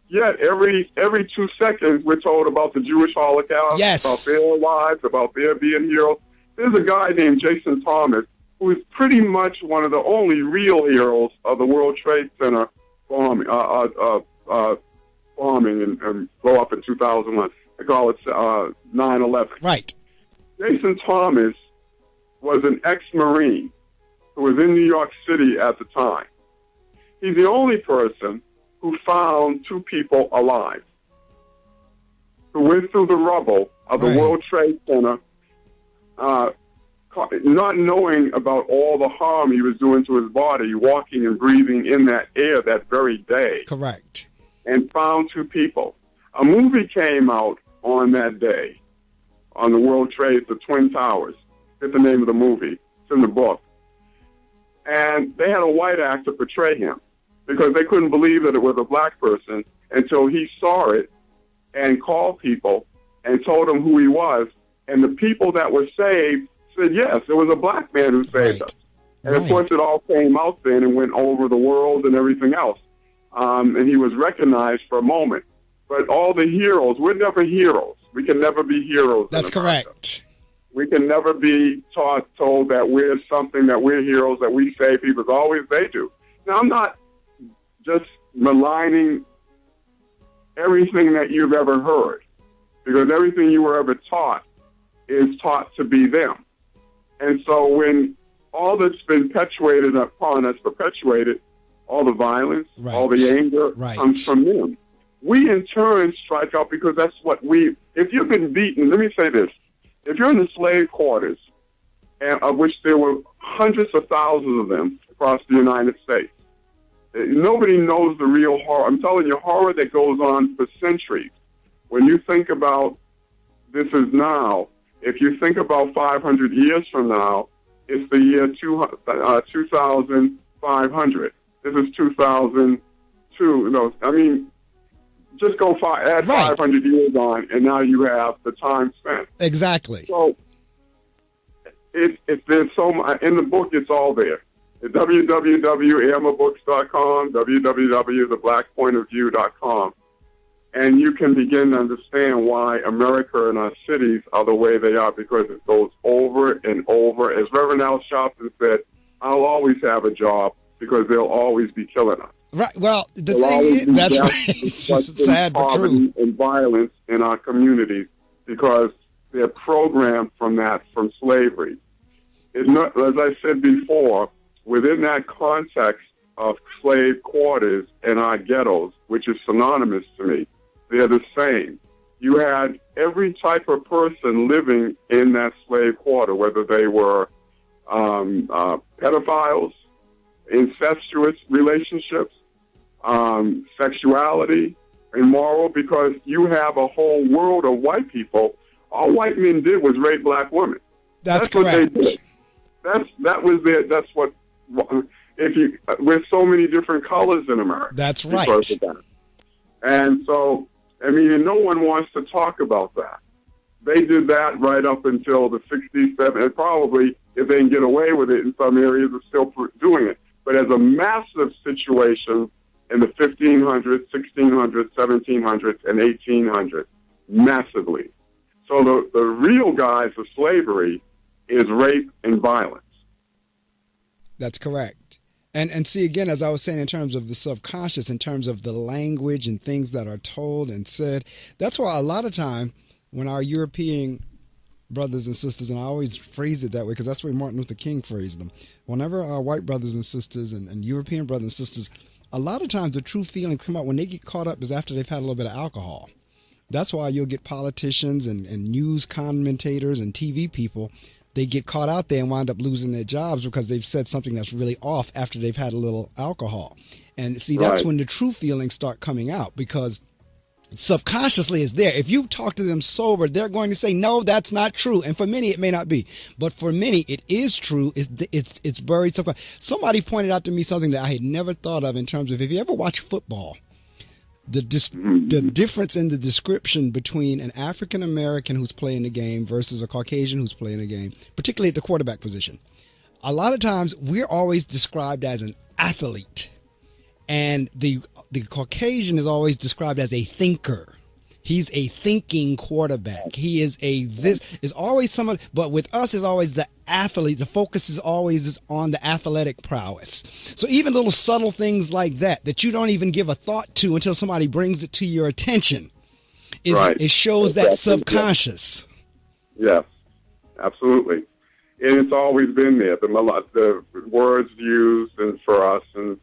Yet every 2 seconds we're told about the Jewish Holocaust, about their lives, about their being heroes. There's a guy named Jason Thomas who is pretty much one of the only real heroes of the World Trade Center bombing and blow up in 2001. They call it 9/11. Right. Jason Thomas was an ex-Marine who was in New York City at the time. He's the only person who found two people alive, who went through the rubble of the World Trade Center, not knowing about all the harm he was doing to his body, walking and breathing in that air that very day. Correct. And found two people. A movie came out on that day, on the World Trade, the Twin Towers. That's the name of the movie. It's in the book. And they had a white actor portray him because they couldn't believe that it was a black person until he saw it and called people and told them who he was. And the people that were saved said, yes, it was a black man who saved us. And, of course, it all came out then and went over the world and everything else. And he was recognized for a moment. But all the heroes, we're never heroes. We can never be heroes. That's correct. We can never be told that we're something, that we're heroes, that we save people. It's always they do. Now, I'm not just maligning everything that you've ever heard, because everything you were ever taught is taught to be them. And so when all that's been perpetuated upon us, all the violence, all the anger comes from them. We, in turn, strike out because that's what if you've been beaten, let me say this. If you're in the slave quarters, and of which there were hundreds of thousands of them across the United States, nobody knows the real horror. I'm telling you, horror that goes on for centuries. When you think about this is now, If you think about 500 years from now, it's the year 2500. This is 2002. No, I mean, just go add 500 years on, and now you have the time spent. Exactly. So there's so much in the book. It's all there. www.amabooks.com, www.theblackpointofview.com, and you can begin to understand why America and our cities are the way they are, because it goes over and over. As Reverend Al Sharpton said, I'll always have a job because they'll always be killing us. Right. Well, the thing is, that's right. It's just sad but true. And violence in our communities because they're programmed from slavery. As I said before, within that context of slave quarters and our ghettos, which is synonymous to me, they're the same. You had every type of person living in that slave quarter, whether they were pedophiles, incestuous relationships, sexuality, immoral, because you have a whole world of white people. All white men did was rape black women. That's correct. What they did. That was their. That's what. With so many different colors in America. That's right. That. And so, I mean, and no one wants to talk about that. They did that right up until the 60s, 70s, and probably, if they can get away with it in some areas, are still doing it. But as a massive situation in the 1500s, 1600s, 1700s, and 1800s, massively. So the real guise of slavery is rape and violence. That's correct. And see, again, as I was saying, in terms of the subconscious, in terms of the language and things that are told and said, that's why a lot of time when our European brothers and sisters, and I always phrase it that way because that's the way Martin Luther King phrased them, whenever our white brothers and sisters and European brothers and sisters, a lot of times the true feelings come out when they get caught up is after they've had a little bit of alcohol. That's why you'll get politicians and news commentators and TV people. They get caught out there and wind up losing their jobs because they've said something that's really off after they've had a little alcohol. And see, that's when the true feelings start coming out because subconsciously it's there. If you talk to them sober, they're going to say, no, that's not true. And for many, it may not be. But for many, it is true. It's buried. Somebody pointed out to me something that I had never thought of in terms of if you ever watch football, the difference in the description between an African American who's playing the game versus a Caucasian who's playing the game, particularly at the quarterback position. A lot of times we're always described as an athlete, and the Caucasian is always described as a thinker. He's a thinking quarterback. He is always someone, but with us is always the athlete. The focus is always on the athletic prowess. So even little subtle things like that you don't even give a thought to until somebody brings it to your attention, it shows that subconscious. Yes, absolutely. And it's always been there. The words used and for us and,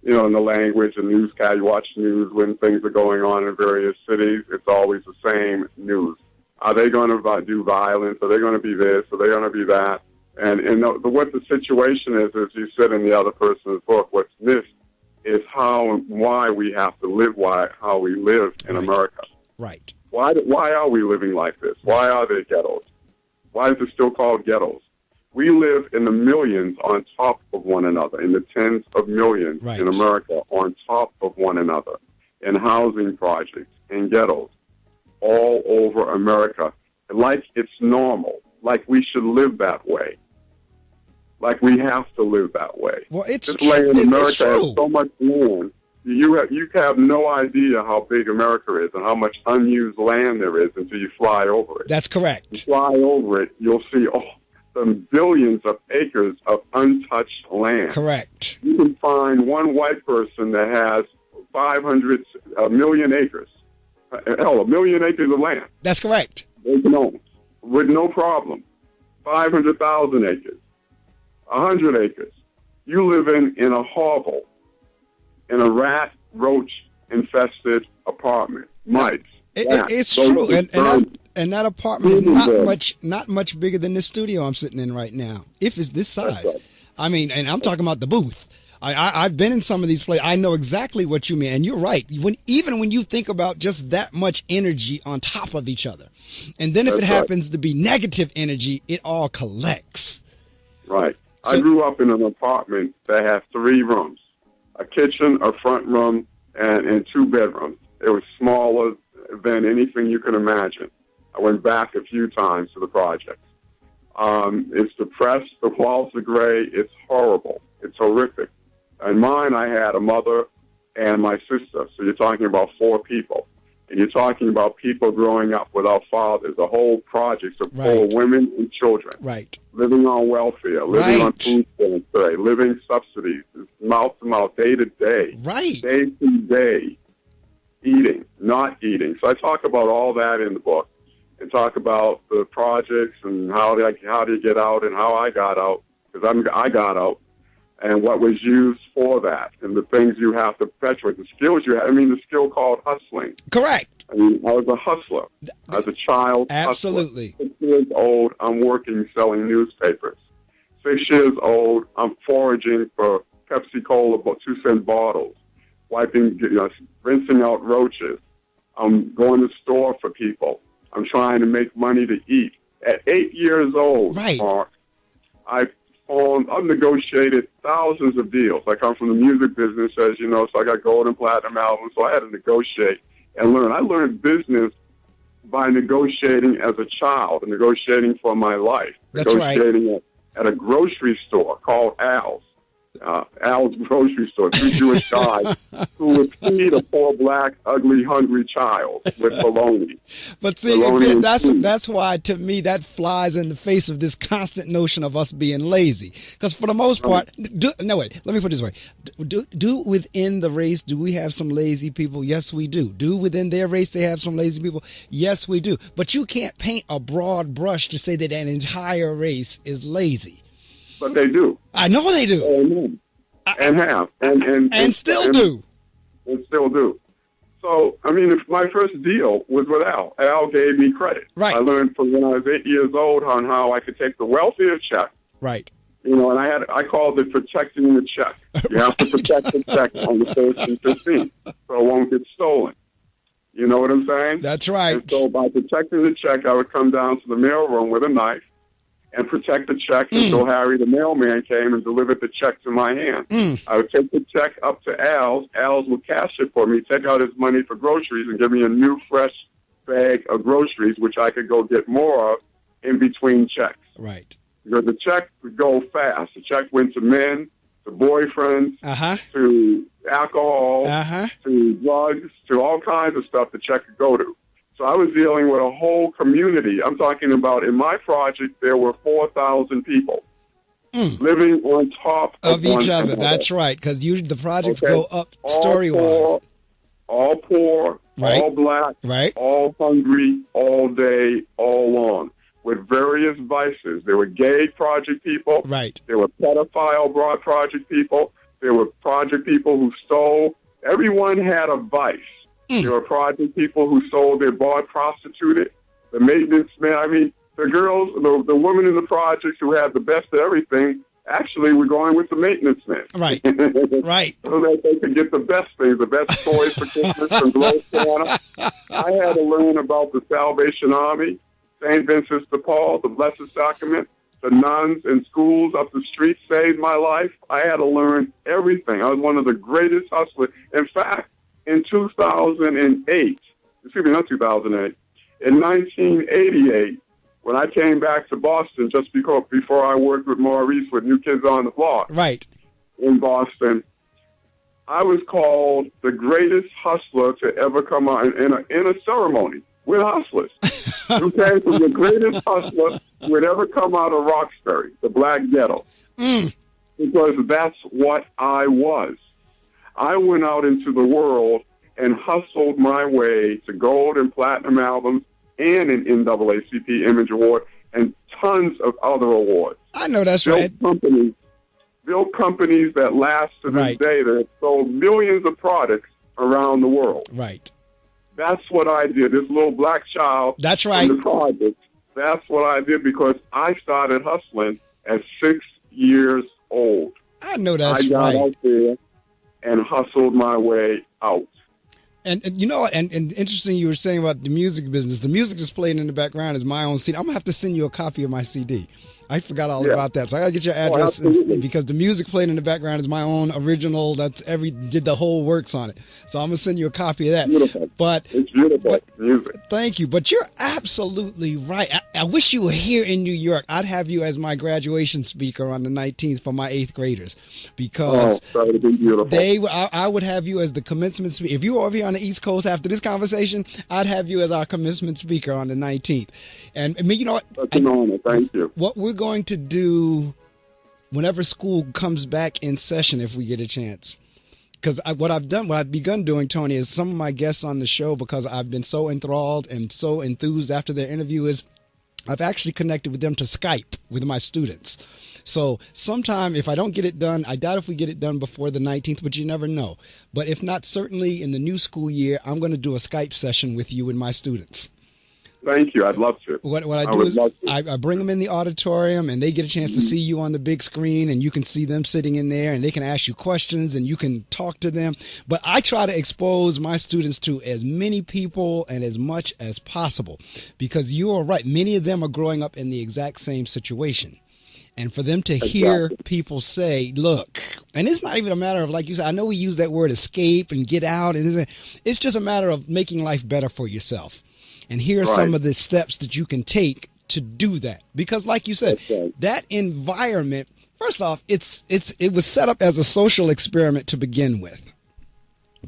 in the language and newscast, you watch news when things are going on in various cities, it's always the same news. Are they going to do violence? Are they going to be this? Are they going to be that? And what the situation is, as you said in the other person's book, what's missed is how and why we have to live, how we live in America. Right. Why are we living like this? Why are there ghettos? Why is it still called ghettos? We live in the millions on top of one another, in the tens of millions in America on top of one another, in housing projects, in ghettos, all over America, like it's normal, like we should live that way, like we have to live that way. Well, this land in America has so much land. You have no idea how big America is and how much unused land there is until you fly over it. That's correct. You fly over it, you'll see, some billions of acres of untouched land. Correct. You can find one white person that has 1 million acres. Hell, 1 million acres of land. That's correct. They can own with no problem. 500,000 acres. 100 acres. You live in a hovel, in a rat, roach-infested apartment. Mice. It's true. And that apartment is not much bigger than this studio I'm sitting in right now, if it's this size. Right. I mean, and I'm talking about the booth. I've been in some of these places. I know exactly what you mean. And you're right. Even when you think about just that much energy on top of each other, and then if it happens to be negative energy, it all collects. Right. So, I grew up in an apartment that had 3 rooms, a kitchen, a front room, and 2 bedrooms. It was smaller than anything you can imagine. I went back a few times to the project. It's depressed. The walls are gray. It's horrible. It's horrific. In mine, I had a mother and my sister. So you're talking about 4 people. And you're talking about people growing up without fathers. The whole project is full of women and children. Right. Living on welfare, living on food stamps today, living subsidies, mouth to mouth, day to day. Right. Day to day. Eating, not eating. So I talk about all that in the book and talk about the projects and how do you get out and how I got out, because I got out, and what was used for that and the things you have to perpetuate, the skills you have. I mean, the skill called hustling. Correct. I mean, I was a hustler as a child. Absolutely. Hustler. 6 years old, I'm working selling newspapers. 6 years old, I'm foraging for Pepsi-Cola 2-cent bottles, wiping, rinsing out roaches. I'm going to the store for people. I'm trying to make money to eat. At 8 years old, Mark, I've negotiated thousands of deals. I come from the music business, as you know, so I got gold and platinum albums, so I had to negotiate and learn. I learned business by negotiating as a child, and negotiating for my life. That's negotiating at a grocery store called Al's. Al's grocery store, 2 Jewish guys who would feed a poor, black, ugly, hungry child with bologna. But see, again, that's why, to me, that flies in the face of this constant notion of us being lazy. Because for the most part, let me put it this way. Do within the race, do we have some lazy people? Yes, we do. Do within their race, they have some lazy people? Yes, we do. But you can't paint a broad brush to say that an entire race is lazy. But they do. I know they do. And have. And still do. And still do. So, I mean, my first deal was with Al. Al gave me credit. Right. I learned from when I was 8 years old on how I could take the welfare check. Right. And I called it protecting the check. You have to protect the check on the 1st and 15th so it won't get stolen. You know what I'm saying? That's right. And so by protecting the check, I would come down to the mailroom with a knife and protect the check until Harry the mailman came and delivered the check to my hand. I would take the check up to Al's. Al's would cash it for me, take out his money for groceries, and give me a new, fresh bag of groceries, which I could go get more of in between checks. Right. Because the check would go fast. The check went to men, to boyfriends, to alcohol, to drugs, to all kinds of stuff the check could go to. So I was dealing with a whole community. I'm talking about, in my project, there were 4,000 people living on top of each other. That's right, because usually the projects go up story-wise. All poor, all black, all hungry, all day, all long, with various vices. There were gay project people. Right. There were pedophile project people. There were project people who stole. Everyone had a vice. There were project people who sold, they bought, prostituted, the maintenance men. I mean, the girls, the women in the projects who had the best of everything, actually were going with the maintenance men. Right. Right. So that they could get the best things, the best toys for Christmas and Glow Santa. I had to learn about the Salvation Army, St. Vincent de Paul, the Blessed Sacrament, the nuns in schools up the street saved my life. I had to learn everything. I was one of the greatest hustlers. In fact, in 2008, excuse me, not 2008, in 1988, when I came back to Boston, just before I worked with Maurice with New Kids on the Block, right, in Boston, I was called the greatest hustler to ever come out in a ceremony with hustlers. Okay, so the greatest hustler would ever come out of Roxbury, the Black Ghetto, because that's what I was. I went out into the world and hustled my way to gold and platinum albums and an NAACP Image Award and tons of other awards. I know that's right. Built companies that last to this day that have sold millions of products around the world. Right. That's what I did. This little black child. That's right. In the project. That's what I did because I started hustling at 6 years old. I know that's I got right. out there and hustled my way out. And you know what? And interesting you were saying about the music business. The music that's playing in the background is my own CD. I'm going to have to send you a copy of my CD. I forgot all about that. So I got to get your address because the music playing in the background is my own original. Did the whole works on it. So I'm going to send you a copy of that. Beautiful. It's beautiful music. Thank you. But you're absolutely right. I wish you were here in New York. I'd have you as my graduation speaker on the 19th for my 8th graders because that would be beautiful. I would have you as the commencement speaker. If you were over here on the East Coast after this conversation, I'd have you as our commencement speaker on the 19th. And you know what? That's an honor. Thank you. What we're going to do whenever school comes back in session, if we get a chance, because what I've begun doing, Tony, is some of my guests on the show, because I've been so enthralled and so enthused after their interview, is I've actually connected with them to Skype with my students. So sometime, if I don't get it done, I doubt if we get it done before the 19th, but you never know. But if not, certainly in the new school year, I'm going to do a Skype session with you and my students. Thank you. I'd love to. What I do is I bring them in the auditorium and they get a chance to see you on the big screen, and you can see them sitting in there and they can ask you questions and you can talk to them. But I try to expose my students to as many people and as much as possible, because you are right. Many of them are growing up in the exact same situation. And for them to hear people say, look, and it's not even a matter of, like you said, I know we use that word escape and get out. And it's just a matter of making life better for yourself. And here are some of the steps that you can take to do that. Because like you said, that environment, first off, it was set up as a social experiment to begin with.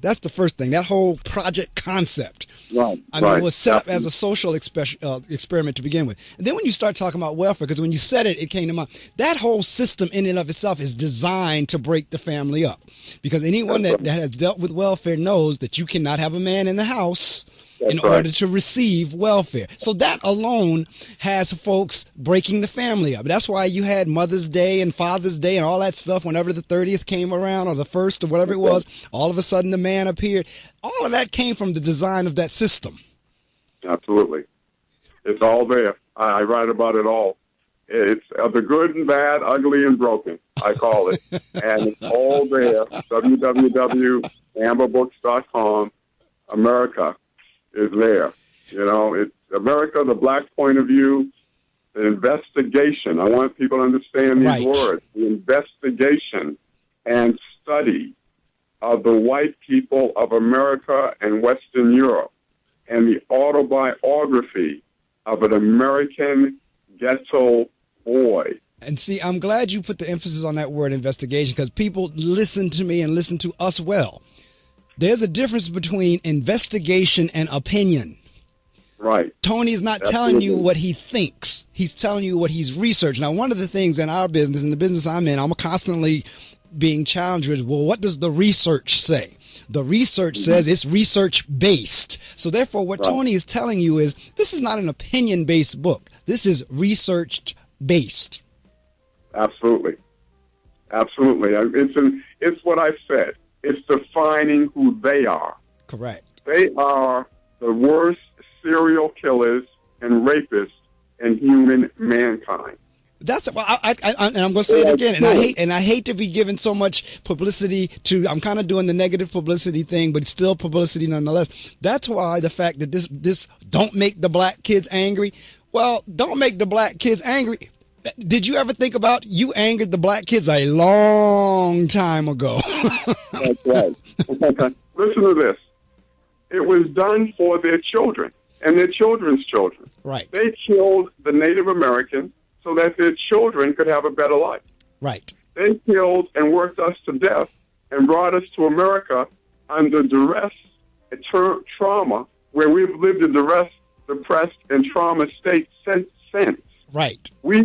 That's the first thing, that whole project concept. It was set up as a social experiment to begin with. And then when you start talking about welfare, because when you said it, it came to mind. That whole system in and of itself is designed to break the family up. Because anyone that has dealt with welfare knows that you cannot have a man in the house in order to receive welfare. So that alone has folks breaking the family up. That's why you had Mother's Day and Father's Day and all that stuff. Whenever the 30th came around, or the 1st, or whatever it was, all of a sudden the man appeared. All of that came from the design of that system. Absolutely. It's all there. I write about it all. It's the good and bad, ugly and broken, I call it. And it's all there. www.amberbooks.com. America is there. You know, it's America, the black point of view, the investigation. I want people to understand these words. The investigation and study of the white people of America and Western Europe, and the autobiography of an American ghetto boy. And see, I'm glad you put the emphasis on that word investigation, because people listen to me and listen to us well. There's a difference between investigation and opinion. Right. Tony is not telling you what he thinks. He's telling you what he's researched. Now, one of the things in our business, in the business I'm in, I'm constantly being challenged with, well, what does the research say? The research says it's research-based. So therefore, what Tony is telling you is this is not an opinion-based book. This is research-based. Absolutely. Absolutely. It's what I said. It's defining who they are. Correct. They are the worst serial killers and rapists in human mankind. That's and I'm going to say it again. And I hate to be given so much publicity to. I'm kind of doing the negative publicity thing, but it's still publicity nonetheless. That's why the fact that this don't make the black kids angry. Well, don't make the black kids angry. Did you ever think about you angered the black kids a long time ago? That's right. Listen to this. It was done for their children and their children's children. Right. They killed the Native Americans so that their children could have a better life. Right. They killed and worked us to death and brought us to America under duress and trauma, where we've lived in duress, depressed, and trauma state since. Right. They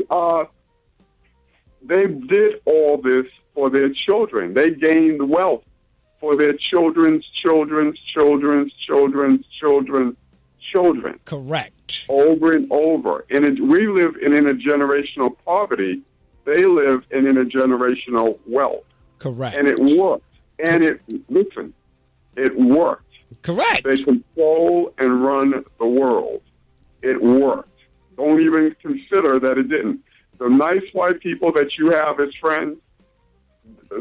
did all this for their children. They gained wealth for their children's children's children's children's children's children. Correct. Over and over. And we live in intergenerational poverty. They live in intergenerational wealth. Correct. And it worked. And it worked. Correct. They control and run the world. It worked. Don't even consider that it didn't. The nice white people that you have as friends,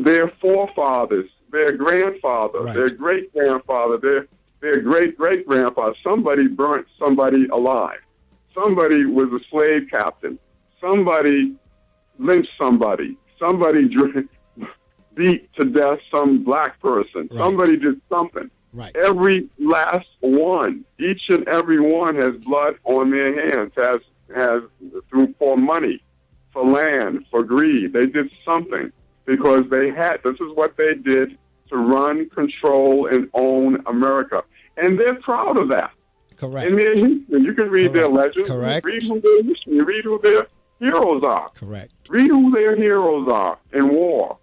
their forefathers, their grandfather, Right. their great-grandfather, their great-great-grandfather, somebody burnt somebody alive. Somebody was a slave captain. Somebody lynched somebody. Somebody beat to death some black person. Right. Somebody did something. Right. Every last one, each and every one has blood on their hands, has for money, for land, for greed. They did something because this is what they did to run, control, and own America. And they're proud of that. Correct. In their history, you can read their legends. Correct. Read who their history. Read who their heroes are. Correct. Read who their heroes are in war.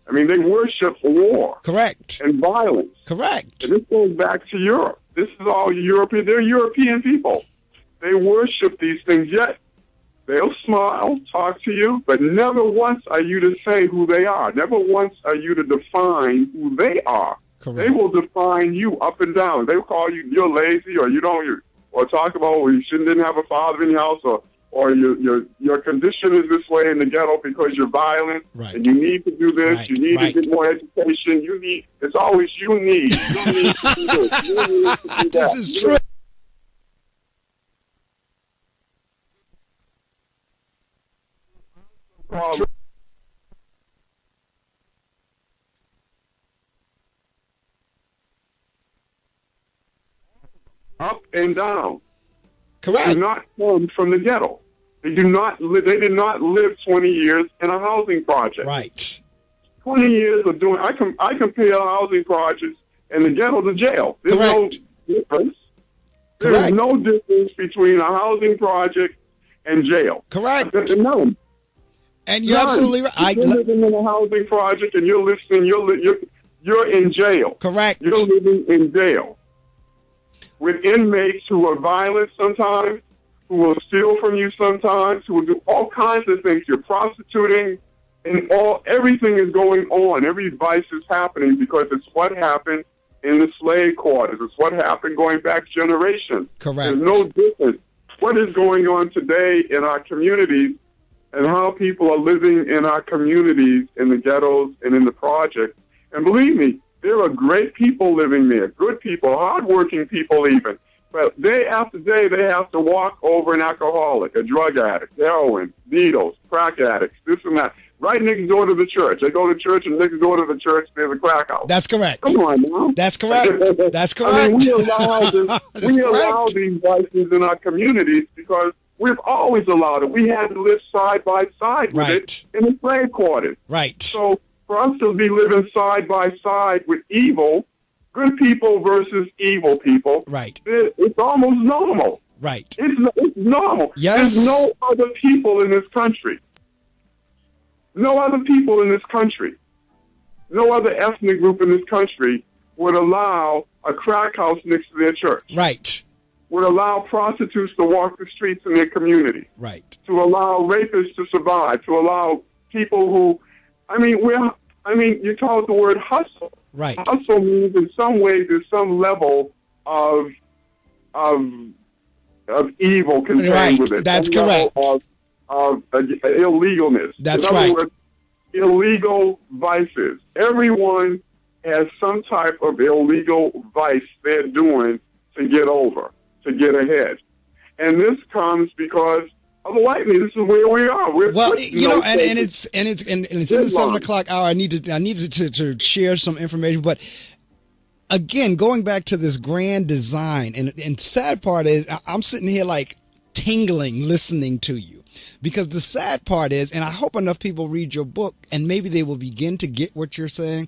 I mean, they worship war. Correct. And violence. Correct. And this goes back to Europe. This is all European. They're European people. They worship these things, yet they'll smile, talk to you, but never once are you to say who they are. Never once are you to define who they are. Correct. They will define you up and down. They will call you, you're lazy, or you don't, or talk about, well, you didn't have a father in your house, or your condition is this way in the ghetto because you're violent, Right. and you need to do this, Right. you need Right. to get more education, it's always you need to do this, you need to do that. This is true. Up and down. Correct. They do not come from the ghetto. They did not live 20 years in a housing project. Right. 20 years of doing. I compare housing projects in the ghetto to jail. There's Correct. no difference. There is Correct. no difference between a housing project and jail. Correct. None. And you're None. absolutely right. You're living in a housing project and you're listening. You're in jail. Correct. You're living in jail with inmates who are violent sometimes, who will steal from you sometimes, who will do all kinds of things. You're prostituting, and everything is going on. Every vice is happening because it's what happened in the slave quarters. It's what happened going back generations. Correct. There's no difference. What is going on today in our communities and how people are living in our communities, in the ghettos and in the projects. And believe me, there are great people living there, good people, hardworking people even. But day after day, they have to walk over an alcoholic, a drug addict, heroin, needles, crack addicts, this and that. Right next door to the church. They go to church, and next door to the church, there's a crack house. That's correct. Come on now. That's correct. That's correct. I mean, we allow correct. these vices in our communities because we've always allowed it. We had to live side by side with it in the slave quarters. Right. So for us to be living side by side with evil, good people versus evil people, right? It's almost normal. Right. It's normal. Yes. There's no other people in this country. No other people in this country. No other ethnic group in this country would allow a crack house next to their church. Right. Would allow prostitutes to walk the streets in their community. Right. To allow rapists to survive. To allow people who, you call it the word hustle. Right. Hustle means in some ways there's some level of evil contained with it. That's some correct. level of illegalness. That's in other right. words, illegal vices. Everyone has some type of illegal vice they're doing to get over, to get ahead. And this comes because of the whiteness. This is where we are. It's in the 7 o'clock hour. I needed to share some information, but again, going back to this grand design, and sad part is I'm sitting here like tingling listening to you, because the sad part is, and I hope enough people read your book and maybe they will begin to get what you're saying.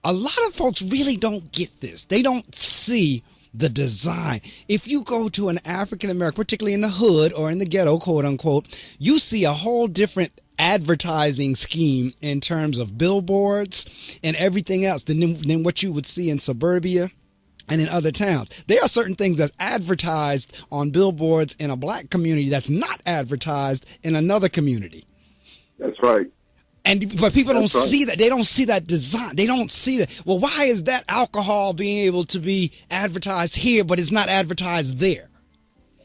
A lot of folks really don't get this. They don't see the design. If you go to an African American, particularly in the hood or in the ghetto, quote unquote, you see a whole different advertising scheme in terms of billboards and everything else than what you would see in suburbia and in other towns. There are certain things that's advertised on billboards in a black community that's not advertised in another community. That's right. But people don't see that. They don't see that design. They don't see that. Well, why is that alcohol being able to be advertised here, but it's not advertised there?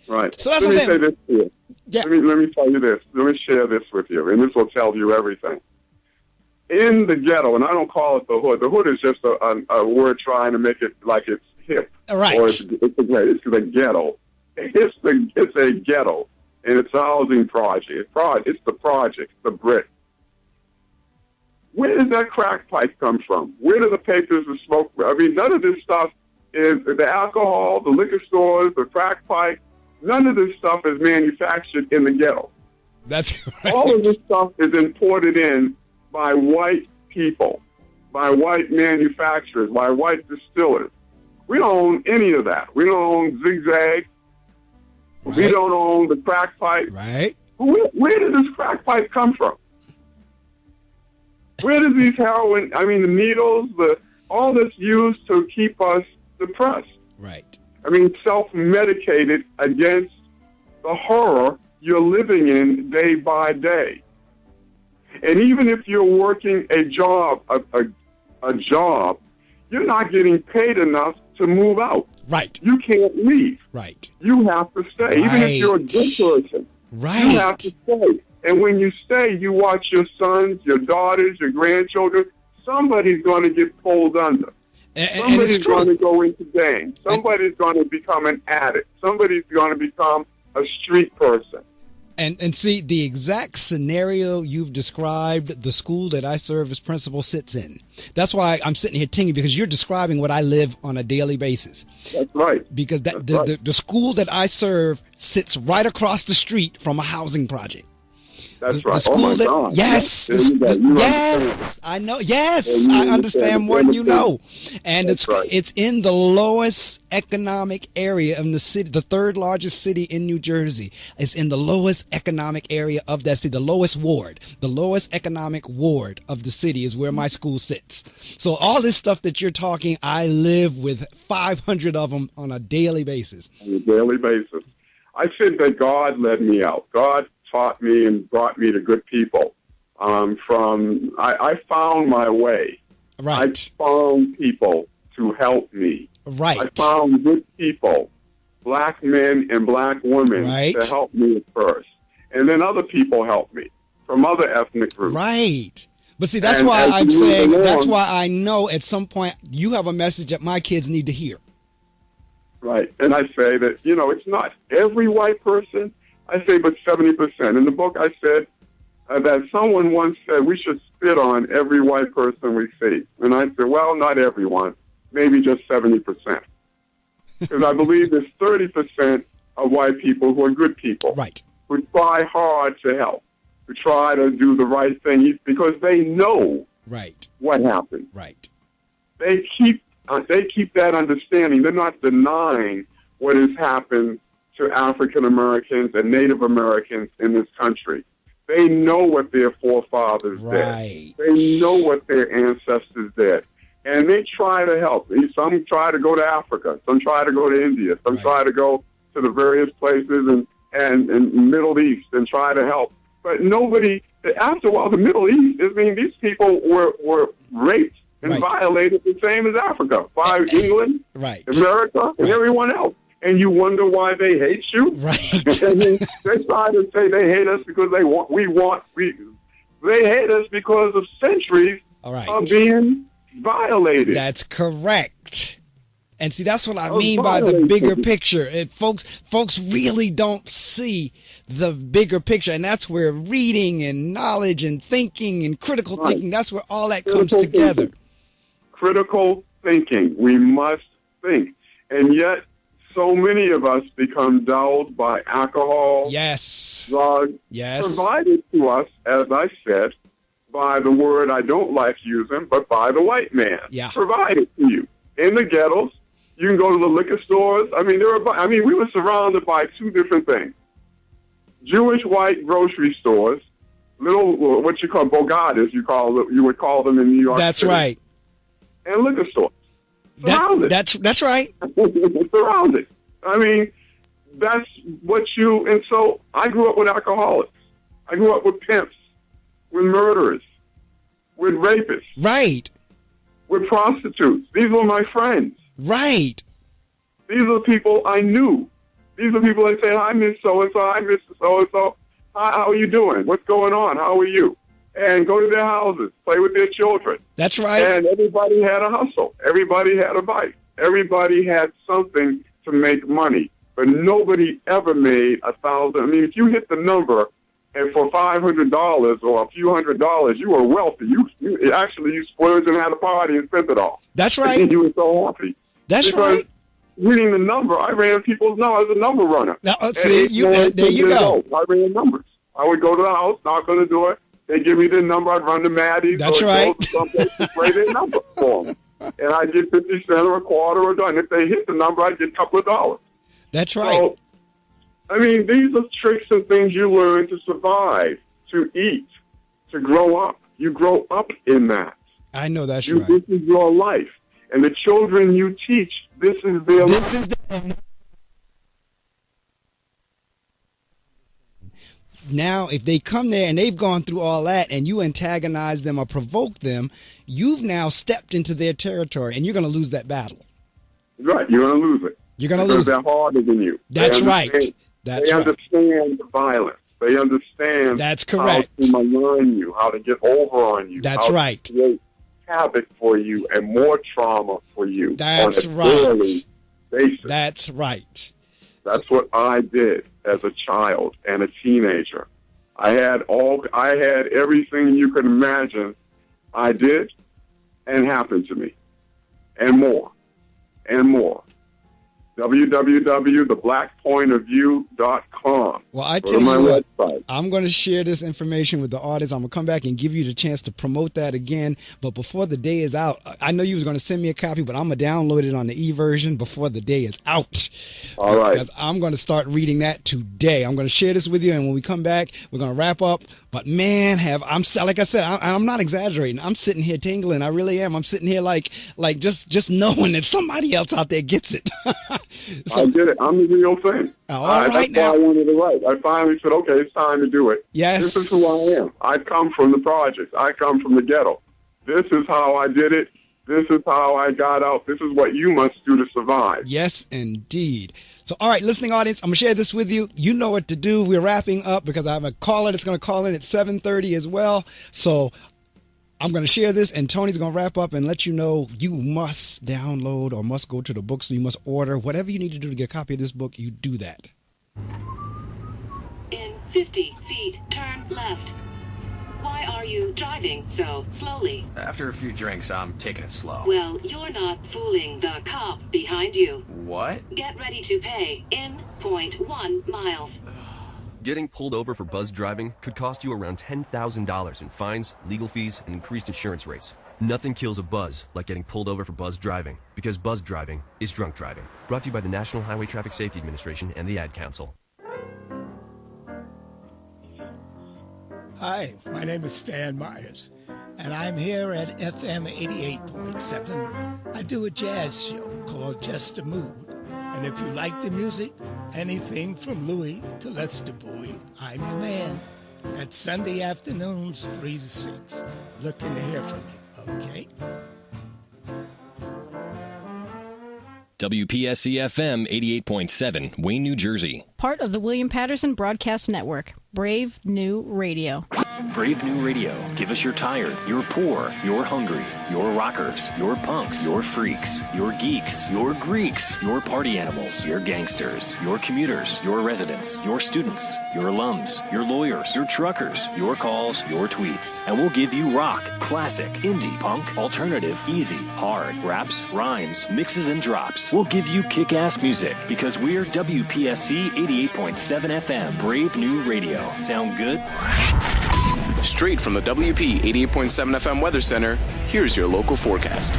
Right. So that's what I'm saying. Let me say this to you. Yeah. Let me tell you this. Let me share this with you, and this will tell you everything. in the ghetto, and I don't call it the hood. The hood is just a word trying to make it like it's hip. Right. Or it's the ghetto. It's a ghetto, and it's a housing project. It's the project, the brick. Where does that crack pipe come from? Where do the papers and smoke? I mean, none of this stuff is the alcohol, the liquor stores, the crack pipe. None of this stuff is manufactured in the ghetto. That's right. All of this stuff is imported in by white people, by white manufacturers, by white distillers. We don't own any of that. We don't own Zigzag. Right. We don't own the crack pipe. Right. Where did this crack pipe come from? Where does these heroin, the needles, all this used to keep us depressed? Right. Self-medicated against the horror you're living in day by day. And even if you're working a job, a job, you're not getting paid enough to move out. Right. You can't leave. Right. You have to stay. Right. Even if you're a good person, right. You have to stay. And when you stay, you watch your sons, your daughters, your grandchildren. Somebody's going to get pulled under. Somebody's going to go into gangs. Somebody's going to become an addict. Somebody's going to become a street person. And see, the exact scenario you've described, the school that I serve as principal sits in. That's why I'm sitting here tingling, because you're describing what I live on a daily basis. That's right. Because the school that I serve sits right across the street from a housing project. That's right. The school God. Yes. Yes. I know. Yes. I understand more than you know. And it's in the lowest economic area of the city, the third largest city in New Jersey. It's in the lowest economic area of that city, the lowest ward. The lowest economic ward of the city is where my school sits. So all this stuff that you're talking, I live with 500 of them on a daily basis. On a daily basis. I said that God led me out. God taught me and brought me to good people. I found my way. Right. I found people to help me. Right. I found good people, black men and black women, right. to help me at first. And then other people helped me from other ethnic groups. Right. But see, that's why I'm saying, that's why I know at some point you have a message that my kids need to hear. Right. And I say that, it's not every white person. I say, but 70%. In the book, I said that someone once said we should spit on every white person we see. And I said, well, not everyone, maybe just 70%. Because I believe there's 30% of white people who are good people. Right. Who try hard to help, who try to do the right thing because they know right. what happened. Right. They keep that understanding. They're not denying what has happened to African Americans and Native Americans in this country. They know what their forefathers right. did. They know what their ancestors did. And they try to help. Some try to go to Africa. Some try to go to India. Some right. try to go to the various places and Middle East and try to help. But nobody, after a while, the Middle East, these people were raped and right. violated the same as Africa by England, right. America, and everyone else. And you wonder why they hate you. Right. And they try to say they hate us because they hate us because of centuries of being violated. That's correct. And see, that's what I mean by the bigger picture. Folks really don't see the bigger picture. And that's where reading and knowledge and thinking and critical thinking, that's where all that comes together. Critical thinking. We must think. And yet, so many of us become dulled by alcohol, drugs, provided to us, as I said, by the word I don't like using, but by the white man. Yeah. Provided to you. In the ghettos, you can go to the liquor stores. We were surrounded by two different things. Jewish white grocery stores, little, what you call bogadas, you would call them in New York That's City. right. And liquor stores. Surrounded. That's right. Surrounded. That's what and so I grew up with alcoholics. I grew up with pimps, with murderers, with rapists. Right. With prostitutes. These were my friends. Right. These are people I knew. These are people that say, I miss so-and-so, I miss so-and-so. How are you doing? What's going on? How are you? and go to their houses, play with their children. That's right. And everybody had a hustle. Everybody had a bike. Everybody had something to make money. But nobody ever made $1,000. I mean, if you hit the number and for $500 or a few $100s, you were wealthy. You splurged and had a party and spent it all. That's right. And you were so happy. That's because right. Reading the number, I ran people's numbers as a number runner. Now, see, there you go. I ran numbers. I would go to the house, knock on the door. They give me the number. I'd run to Maddie's. That's right. Go to someplace to play their number for them. And I'd get 50 cents or a quarter or a dime. If they hit the number, I'd get a couple of dollars. That's right. So, I mean, these are tricks and things you learn to survive, to eat, to grow up. You grow up in that. I know that's right. This is your life. And the children you teach, this is their life. Now, if they come there and they've gone through all that and you antagonize them or provoke them, you've now stepped into their territory and you're going to lose that battle. Right. You're going to lose it. You're going to lose it. They're harder than you. That's right. They understand the violence. They understand That's correct. How to malign you, how to get over on you. That's right. To create havoc for you and more trauma for you. That's on a right. daily basis. That's right. That's what I did as a child and a teenager. I had everything you could imagine I did and happened to me. And more. And more. www.theblackpointofview.com. Well, I Go tell to my you what, website. I'm going to share this information with the audience. I'm going to come back and give you the chance to promote that again. But before the day is out, I know you was going to send me a copy, but I'm going to download it on the e-version before the day is out. All right. Because I'm going to start reading that today. I'm going to share this with you, and when we come back, we're going to wrap up. But man, like I said, I'm not exaggerating. I'm sitting here tingling. I really am. I'm sitting here like just knowing that somebody else out there gets it. So, I did it. I'm the real thing. That's why I wanted to write. I finally said, okay, it's time to do it. Yes. This is who I am. I come from the projects. I come from the ghetto. This is how I did it. This is how I got out. This is what you must do to survive. Yes, indeed. So, all right, listening audience, I'm going to share this with you. You know what to do. We're wrapping up because I have a caller that's going to call in at 7:30 as well. So I'm going to share this, and Tony's going to wrap up and let you know you must download or must go to the bookstore. You must order. Whatever you need to do to get a copy of this book, you do that. In 50 feet, turn left. Why are you driving so slowly? After a few drinks, I'm taking it slow. Well, you're not fooling the cop behind you. What? Get ready to pay in 0.1 miles. Getting pulled over for buzz driving could cost you around $10,000 in fines, legal fees, and increased insurance rates. Nothing kills a buzz like getting pulled over for buzz driving, because buzz driving is drunk driving. Brought to you by the National Highway Traffic Safety Administration and the Ad Council. Hi, my name is Stan Myers, and I'm here at FM 88.7. I do a jazz show called Just a Mood. And if you like the music, anything from Louis to Lester Bowie, I'm your man. That's Sunday afternoons, 3 to 6. Looking to hear from you, okay? WPSC-FM 88.7, Wayne, New Jersey. Part of the William Patterson Broadcast Network. Brave New Radio. Brave New Radio. Give us your tired, your poor, your hungry, your rockers, your punks, your freaks, your geeks, your Greeks, your party animals, your gangsters, your commuters, your residents, your students, your alums, your lawyers, your truckers, your calls, your tweets. And we'll give you rock, classic, indie, punk, alternative, easy, hard, raps, rhymes, mixes, and drops. We'll give you kick-ass music because we're WPSC 88.7 FM, Brave New Radio. Sound good? Straight from the WP 88.7 FM Weather Center, here's your local forecast.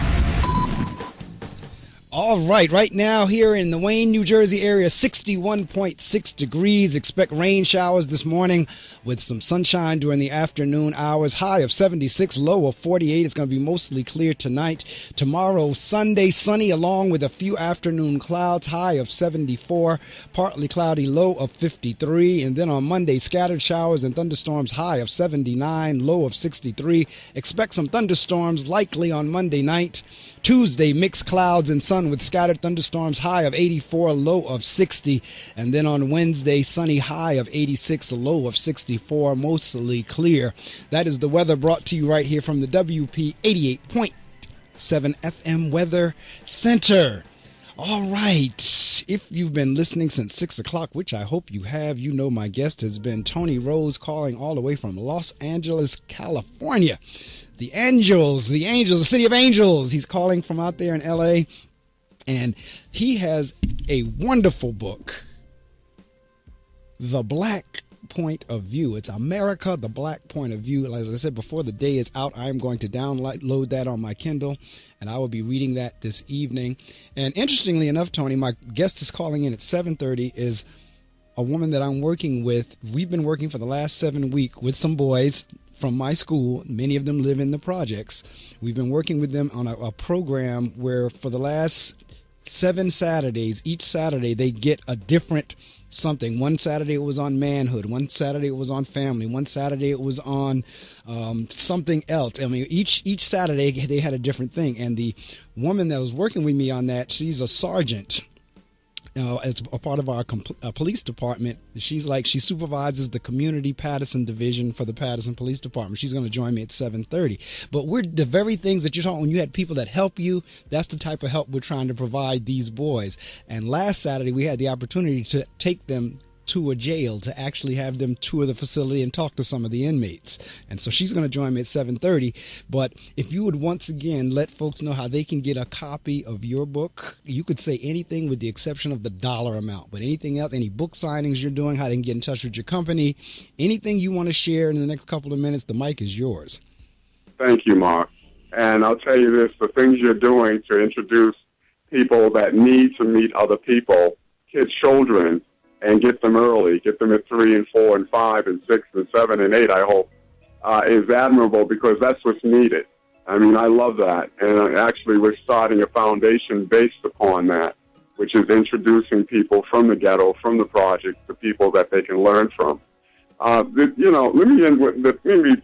All right now here in the Wayne, New Jersey area, 61.6 degrees. Expect rain showers this morning with some sunshine during the afternoon hours. High of 76, low of 48. It's going to be mostly clear tonight. Tomorrow, Sunday, sunny along with a few afternoon clouds. High of 74, partly cloudy, low of 53. And then on Monday, scattered showers and thunderstorms. High of 79, low of 63. Expect some thunderstorms likely on Monday night. Tuesday, mixed clouds and sun sun with scattered thunderstorms, high of 84, low of 60. And then on Wednesday, sunny, high of 86, a low of 64, mostly clear. That is the weather brought to you right here from the WP 88.7 FM Weather Center. All right. If you've been listening since 6 o'clock, which I hope you have, you know my guest has been Tony Rose, calling all the way from Los Angeles, California. The city of angels. He's calling from out there in L.A., and he has a wonderful book, The Black Point of View. It's America, The Black Point of View. As I said before, the day is out. I am going to download that on my Kindle, and I will be reading that this evening. And interestingly enough, Tony, my guest is calling in at 7:30, is a woman that I'm working with. We've been working for the last 7 weeks with some boys from my school. Many of them live in the projects. We've been working with them on a program where for the last 7 Saturdays, each Saturday they get a different something. One Saturday it was on manhood. One Saturday it was on family. One Saturday it was on something else. I mean, each Saturday they had a different thing. And the woman that was working with me on that, she's a sergeant. As a part of our police department. She supervises the community Patterson division for the Patterson Police Department. She's going to join me at 7:30. But we're the very things that you're talking, when you had people that help you, that's the type of help we're trying to provide these boys. And last Saturday we had the opportunity to take them to a jail, to actually have them tour the facility and talk to some of the inmates. And so she's going to join me at 7:30. But if you would once again let folks know how they can get a copy of your book, you could say anything with the exception of the dollar amount, but anything else, any book signings you're doing, how they can get in touch with your company, anything you want to share in the next couple of minutes, the mic is yours. Thank you, Mark. And I'll tell you this, the things you're doing to introduce people that need to meet other people, children, and get them early, get them at 3 and 4 and 5 and 6 and 7 and 8, I hope, is admirable, because that's what's needed. I mean, I love that. And actually, we're starting a foundation based upon that, which is introducing people from the ghetto, from the project, to people that they can learn from. Let me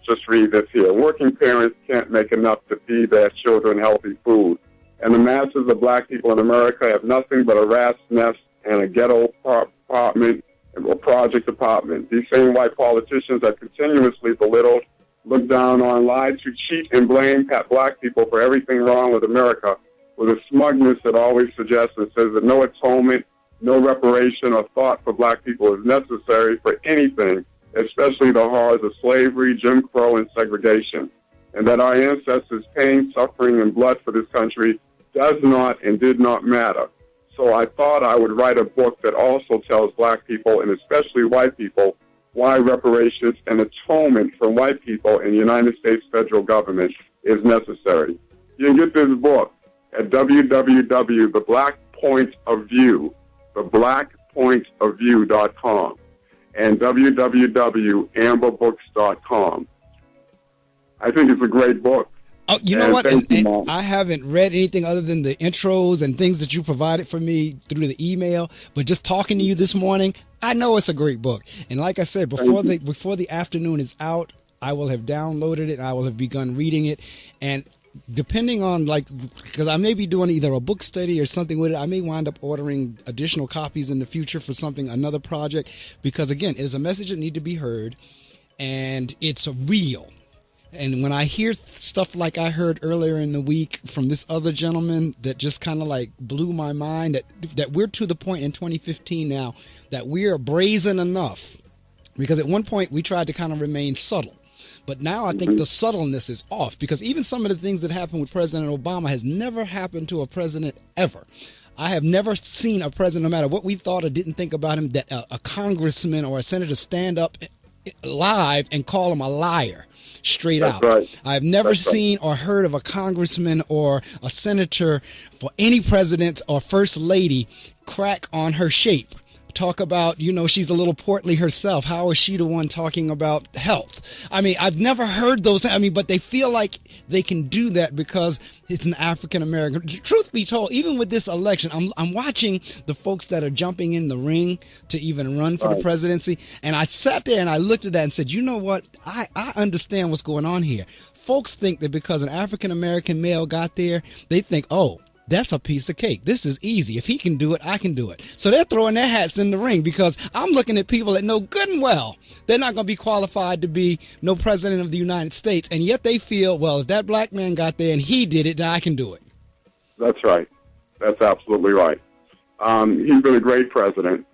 just read this here. Working parents can't make enough to feed their children healthy food. And the masses of black people in America have nothing but a rat's nest and a ghetto apartment or project apartment. These same white politicians are continuously belittled, looked down on, lied to, cheat, and blame black people for everything wrong with America, with a smugness that always suggests and says that no atonement, no reparation or thought for black people is necessary for anything, especially the horrors of slavery, Jim Crow, and segregation, and that our ancestors' pain, suffering, and blood for this country does not and did not matter. So I thought I would write a book that also tells black people, and especially white people, why reparations and atonement from white people in the United States federal government is necessary. You can get this book at www.theblackpointofview.com and www.amberbooks.com. I think it's a great book. Oh, you know what? And I haven't read anything other than the intros and things that you provided for me through the email. But just talking to you this morning, I know it's a great book. And like I said, before the afternoon is out, I will have downloaded it. I will have begun reading it. And depending on, because I may be doing either a book study or something with it, I may wind up ordering additional copies in the future for another project. Because again, it is a message that needs to be heard, and it's real. And when I hear stuff like I heard earlier in the week from this other gentleman that just kind of blew my mind, that we're to the point in 2015 now that we are brazen enough, because at one point we tried to kind of remain subtle. But now I think the subtleness is off, because even some of the things that happened with President Obama has never happened to a president ever. I have never seen a president, no matter what we thought or didn't think about him, that a congressman or a senator stand up live and call him a liar. Straight out. Right. I've never seen or heard of a congressman or a senator for any president or first lady crack on her shape. Talk about, she's a little portly herself. How is she the one talking about health? I mean, I've never heard those. But they feel like they can do that because it's an African American. Truth be told, even with this election, I'm watching the folks that are jumping in the ring to even run for the presidency. And I sat there and I looked at that and said, you know what? I understand what's going on here. Folks think that because an African American male got there, they think, oh, That's a piece of cake. This is easy. If he can do it, I can do it. So they're throwing their hats in the ring because I'm looking at people that know good and well they're not going to be qualified to be no president of the United States, and yet they feel, well, if that black man got there and he did it, then I can do it. That's right. That's absolutely right. He's been a great president,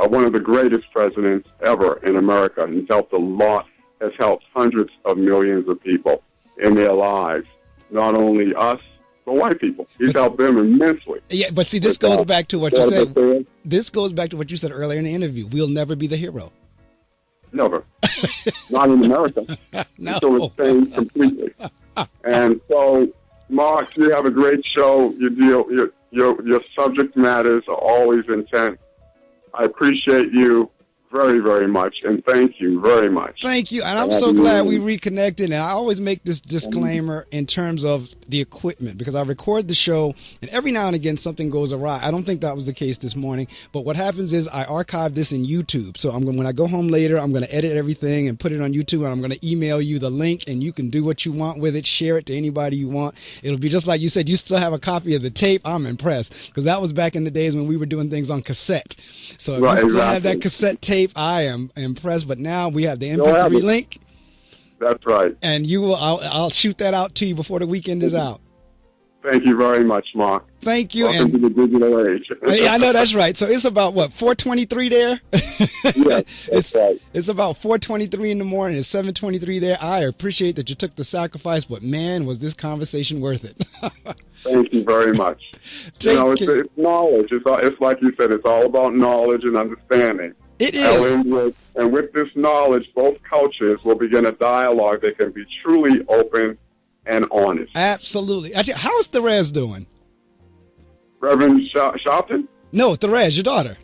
one of the greatest presidents ever in America. He's helped a lot, has helped hundreds of millions of people in their lives, not only us, but white people. He's helped them immensely. Yeah, but see, this goes back to what you said. This goes back to what you said earlier in the interview. We'll never be the hero. Never. Not in America. No. So it's changed completely. And so, Mark, you have a great show. Your subject matters are always intense. I appreciate you very, very much, and thank you very much. Thank you, and I'm so glad we reconnected. And I always make this disclaimer in terms of the equipment, because I record the show, and every now and again something goes awry. I don't think that was the case this morning, but what happens is I archive this in YouTube. So when I go home later, I'm going to edit everything and put it on YouTube, and I'm going to email you the link, and you can do what you want with it, share it to anybody you want. It'll be just like you said, you still have a copy of the tape. I'm impressed, because that was back in the days when we were doing things on cassette. So if you still have that cassette tape, I am impressed. But now we have the MP3 link. That's right. And I'll shoot that out to you before the weekend is out. Thank you very much, Mark. Thank you. Welcome to the digital age. I know that's right. So it's about what, 4:23 there? Yes, that's right. It's about 4:23 in the morning. It's 7:23 there. I appreciate that you took the sacrifice, but man, was this conversation worth it? Thank you very much. It's knowledge. It's like you said, it's all about knowledge and understanding. It is. And with this knowledge, both cultures will begin a dialogue that can be truly open and honest. Absolutely. How's Therese doing? Reverend Sharpton? No, Therese, your daughter.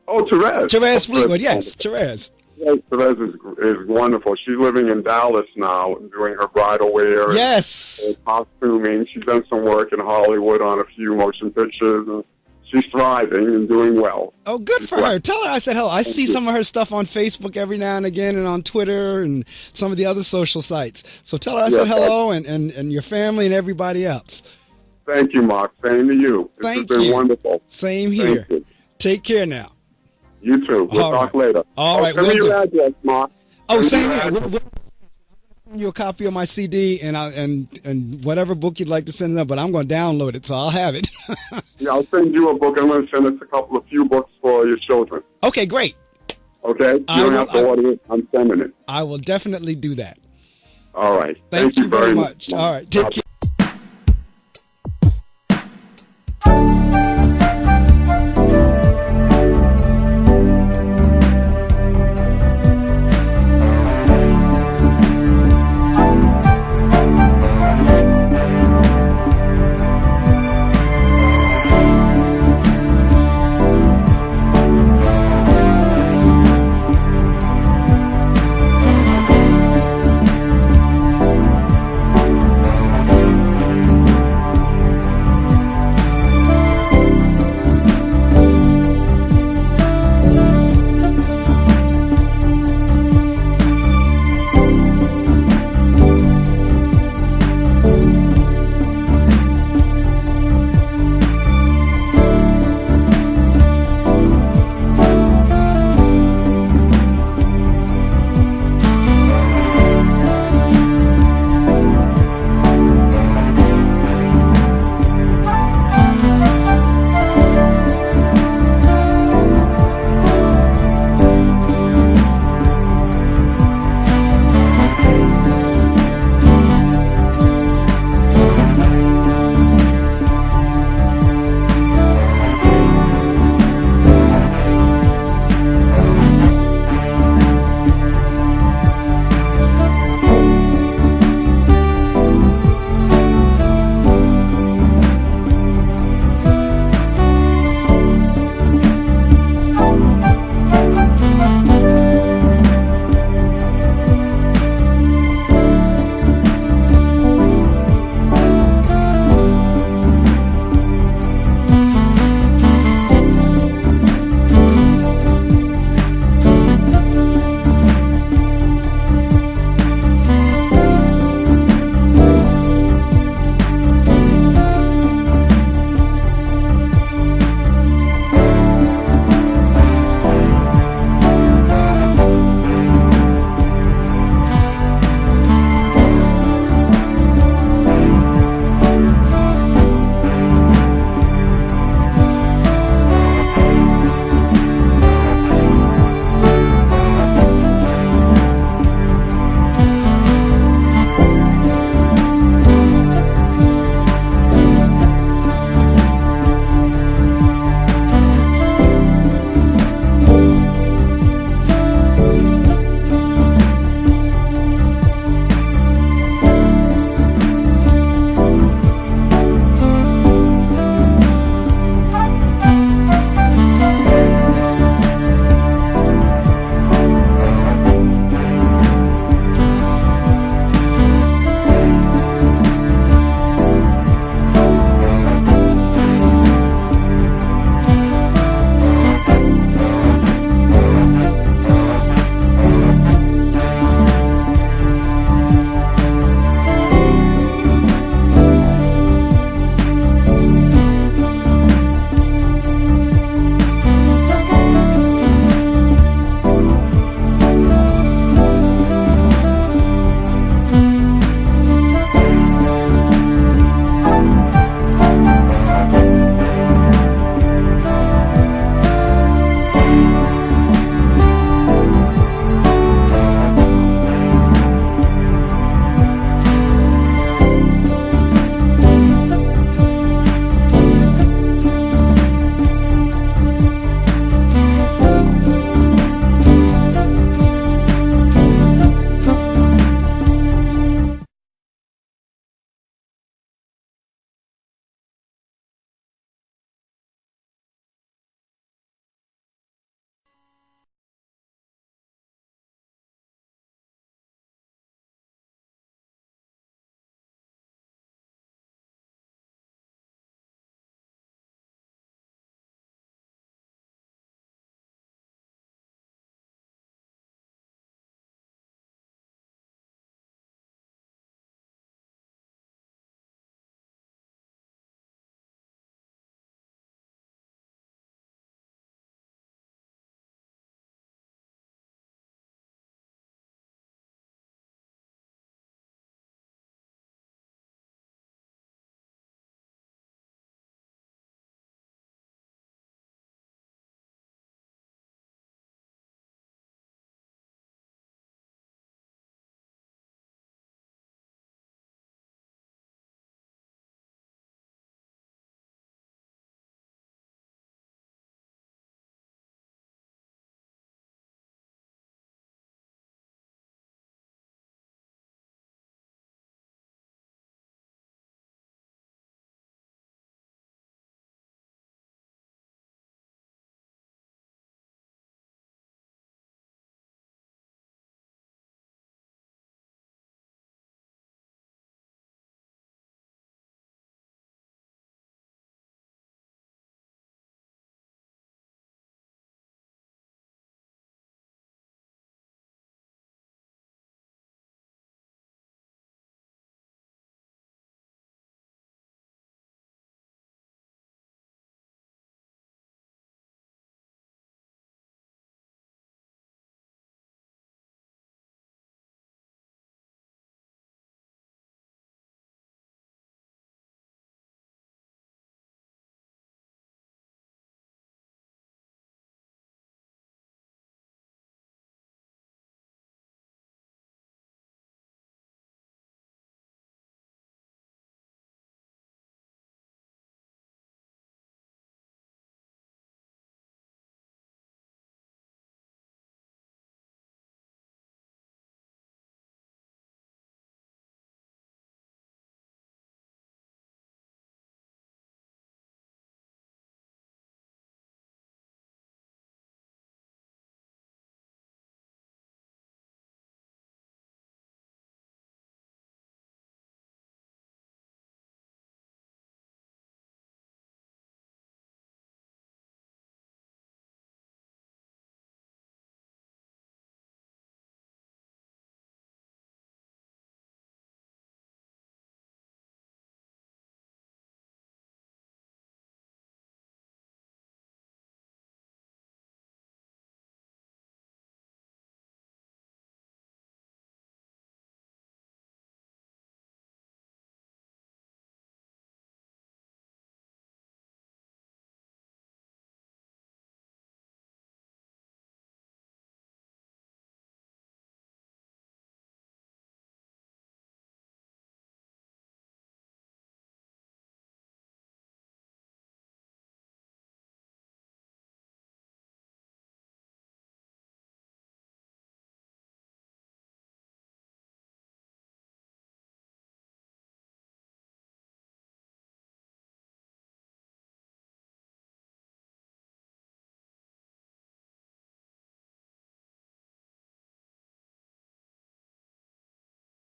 Oh, Therese. Therese Fleetwood, yes, Therese. Yes, Therese is wonderful. She's living in Dallas now and doing her bridal wear. Yes. And costuming. She's done some work in Hollywood on a few motion pictures. And she's thriving and doing well. Oh, good for her. Tell her I said hello. I see some of her stuff on Facebook every now and again, and on Twitter and some of the other social sites. So tell her I said hello, and your family and everybody else. Thank you, Mark. Same to you. It's been wonderful. Same here. Take care now. You too. We'll talk later. All right. Send me your address, Mark. Oh, same here. We'll send you a copy of my CD and whatever book you'd like to send them, but I'm going to download it, so I'll have it. Yeah, I'll send you a book. I'm going to send us a few books for your children. Okay, great. Okay? You don't have to order it. I'm sending it. I will definitely do that. All right. Thank you very much. All right. Take care.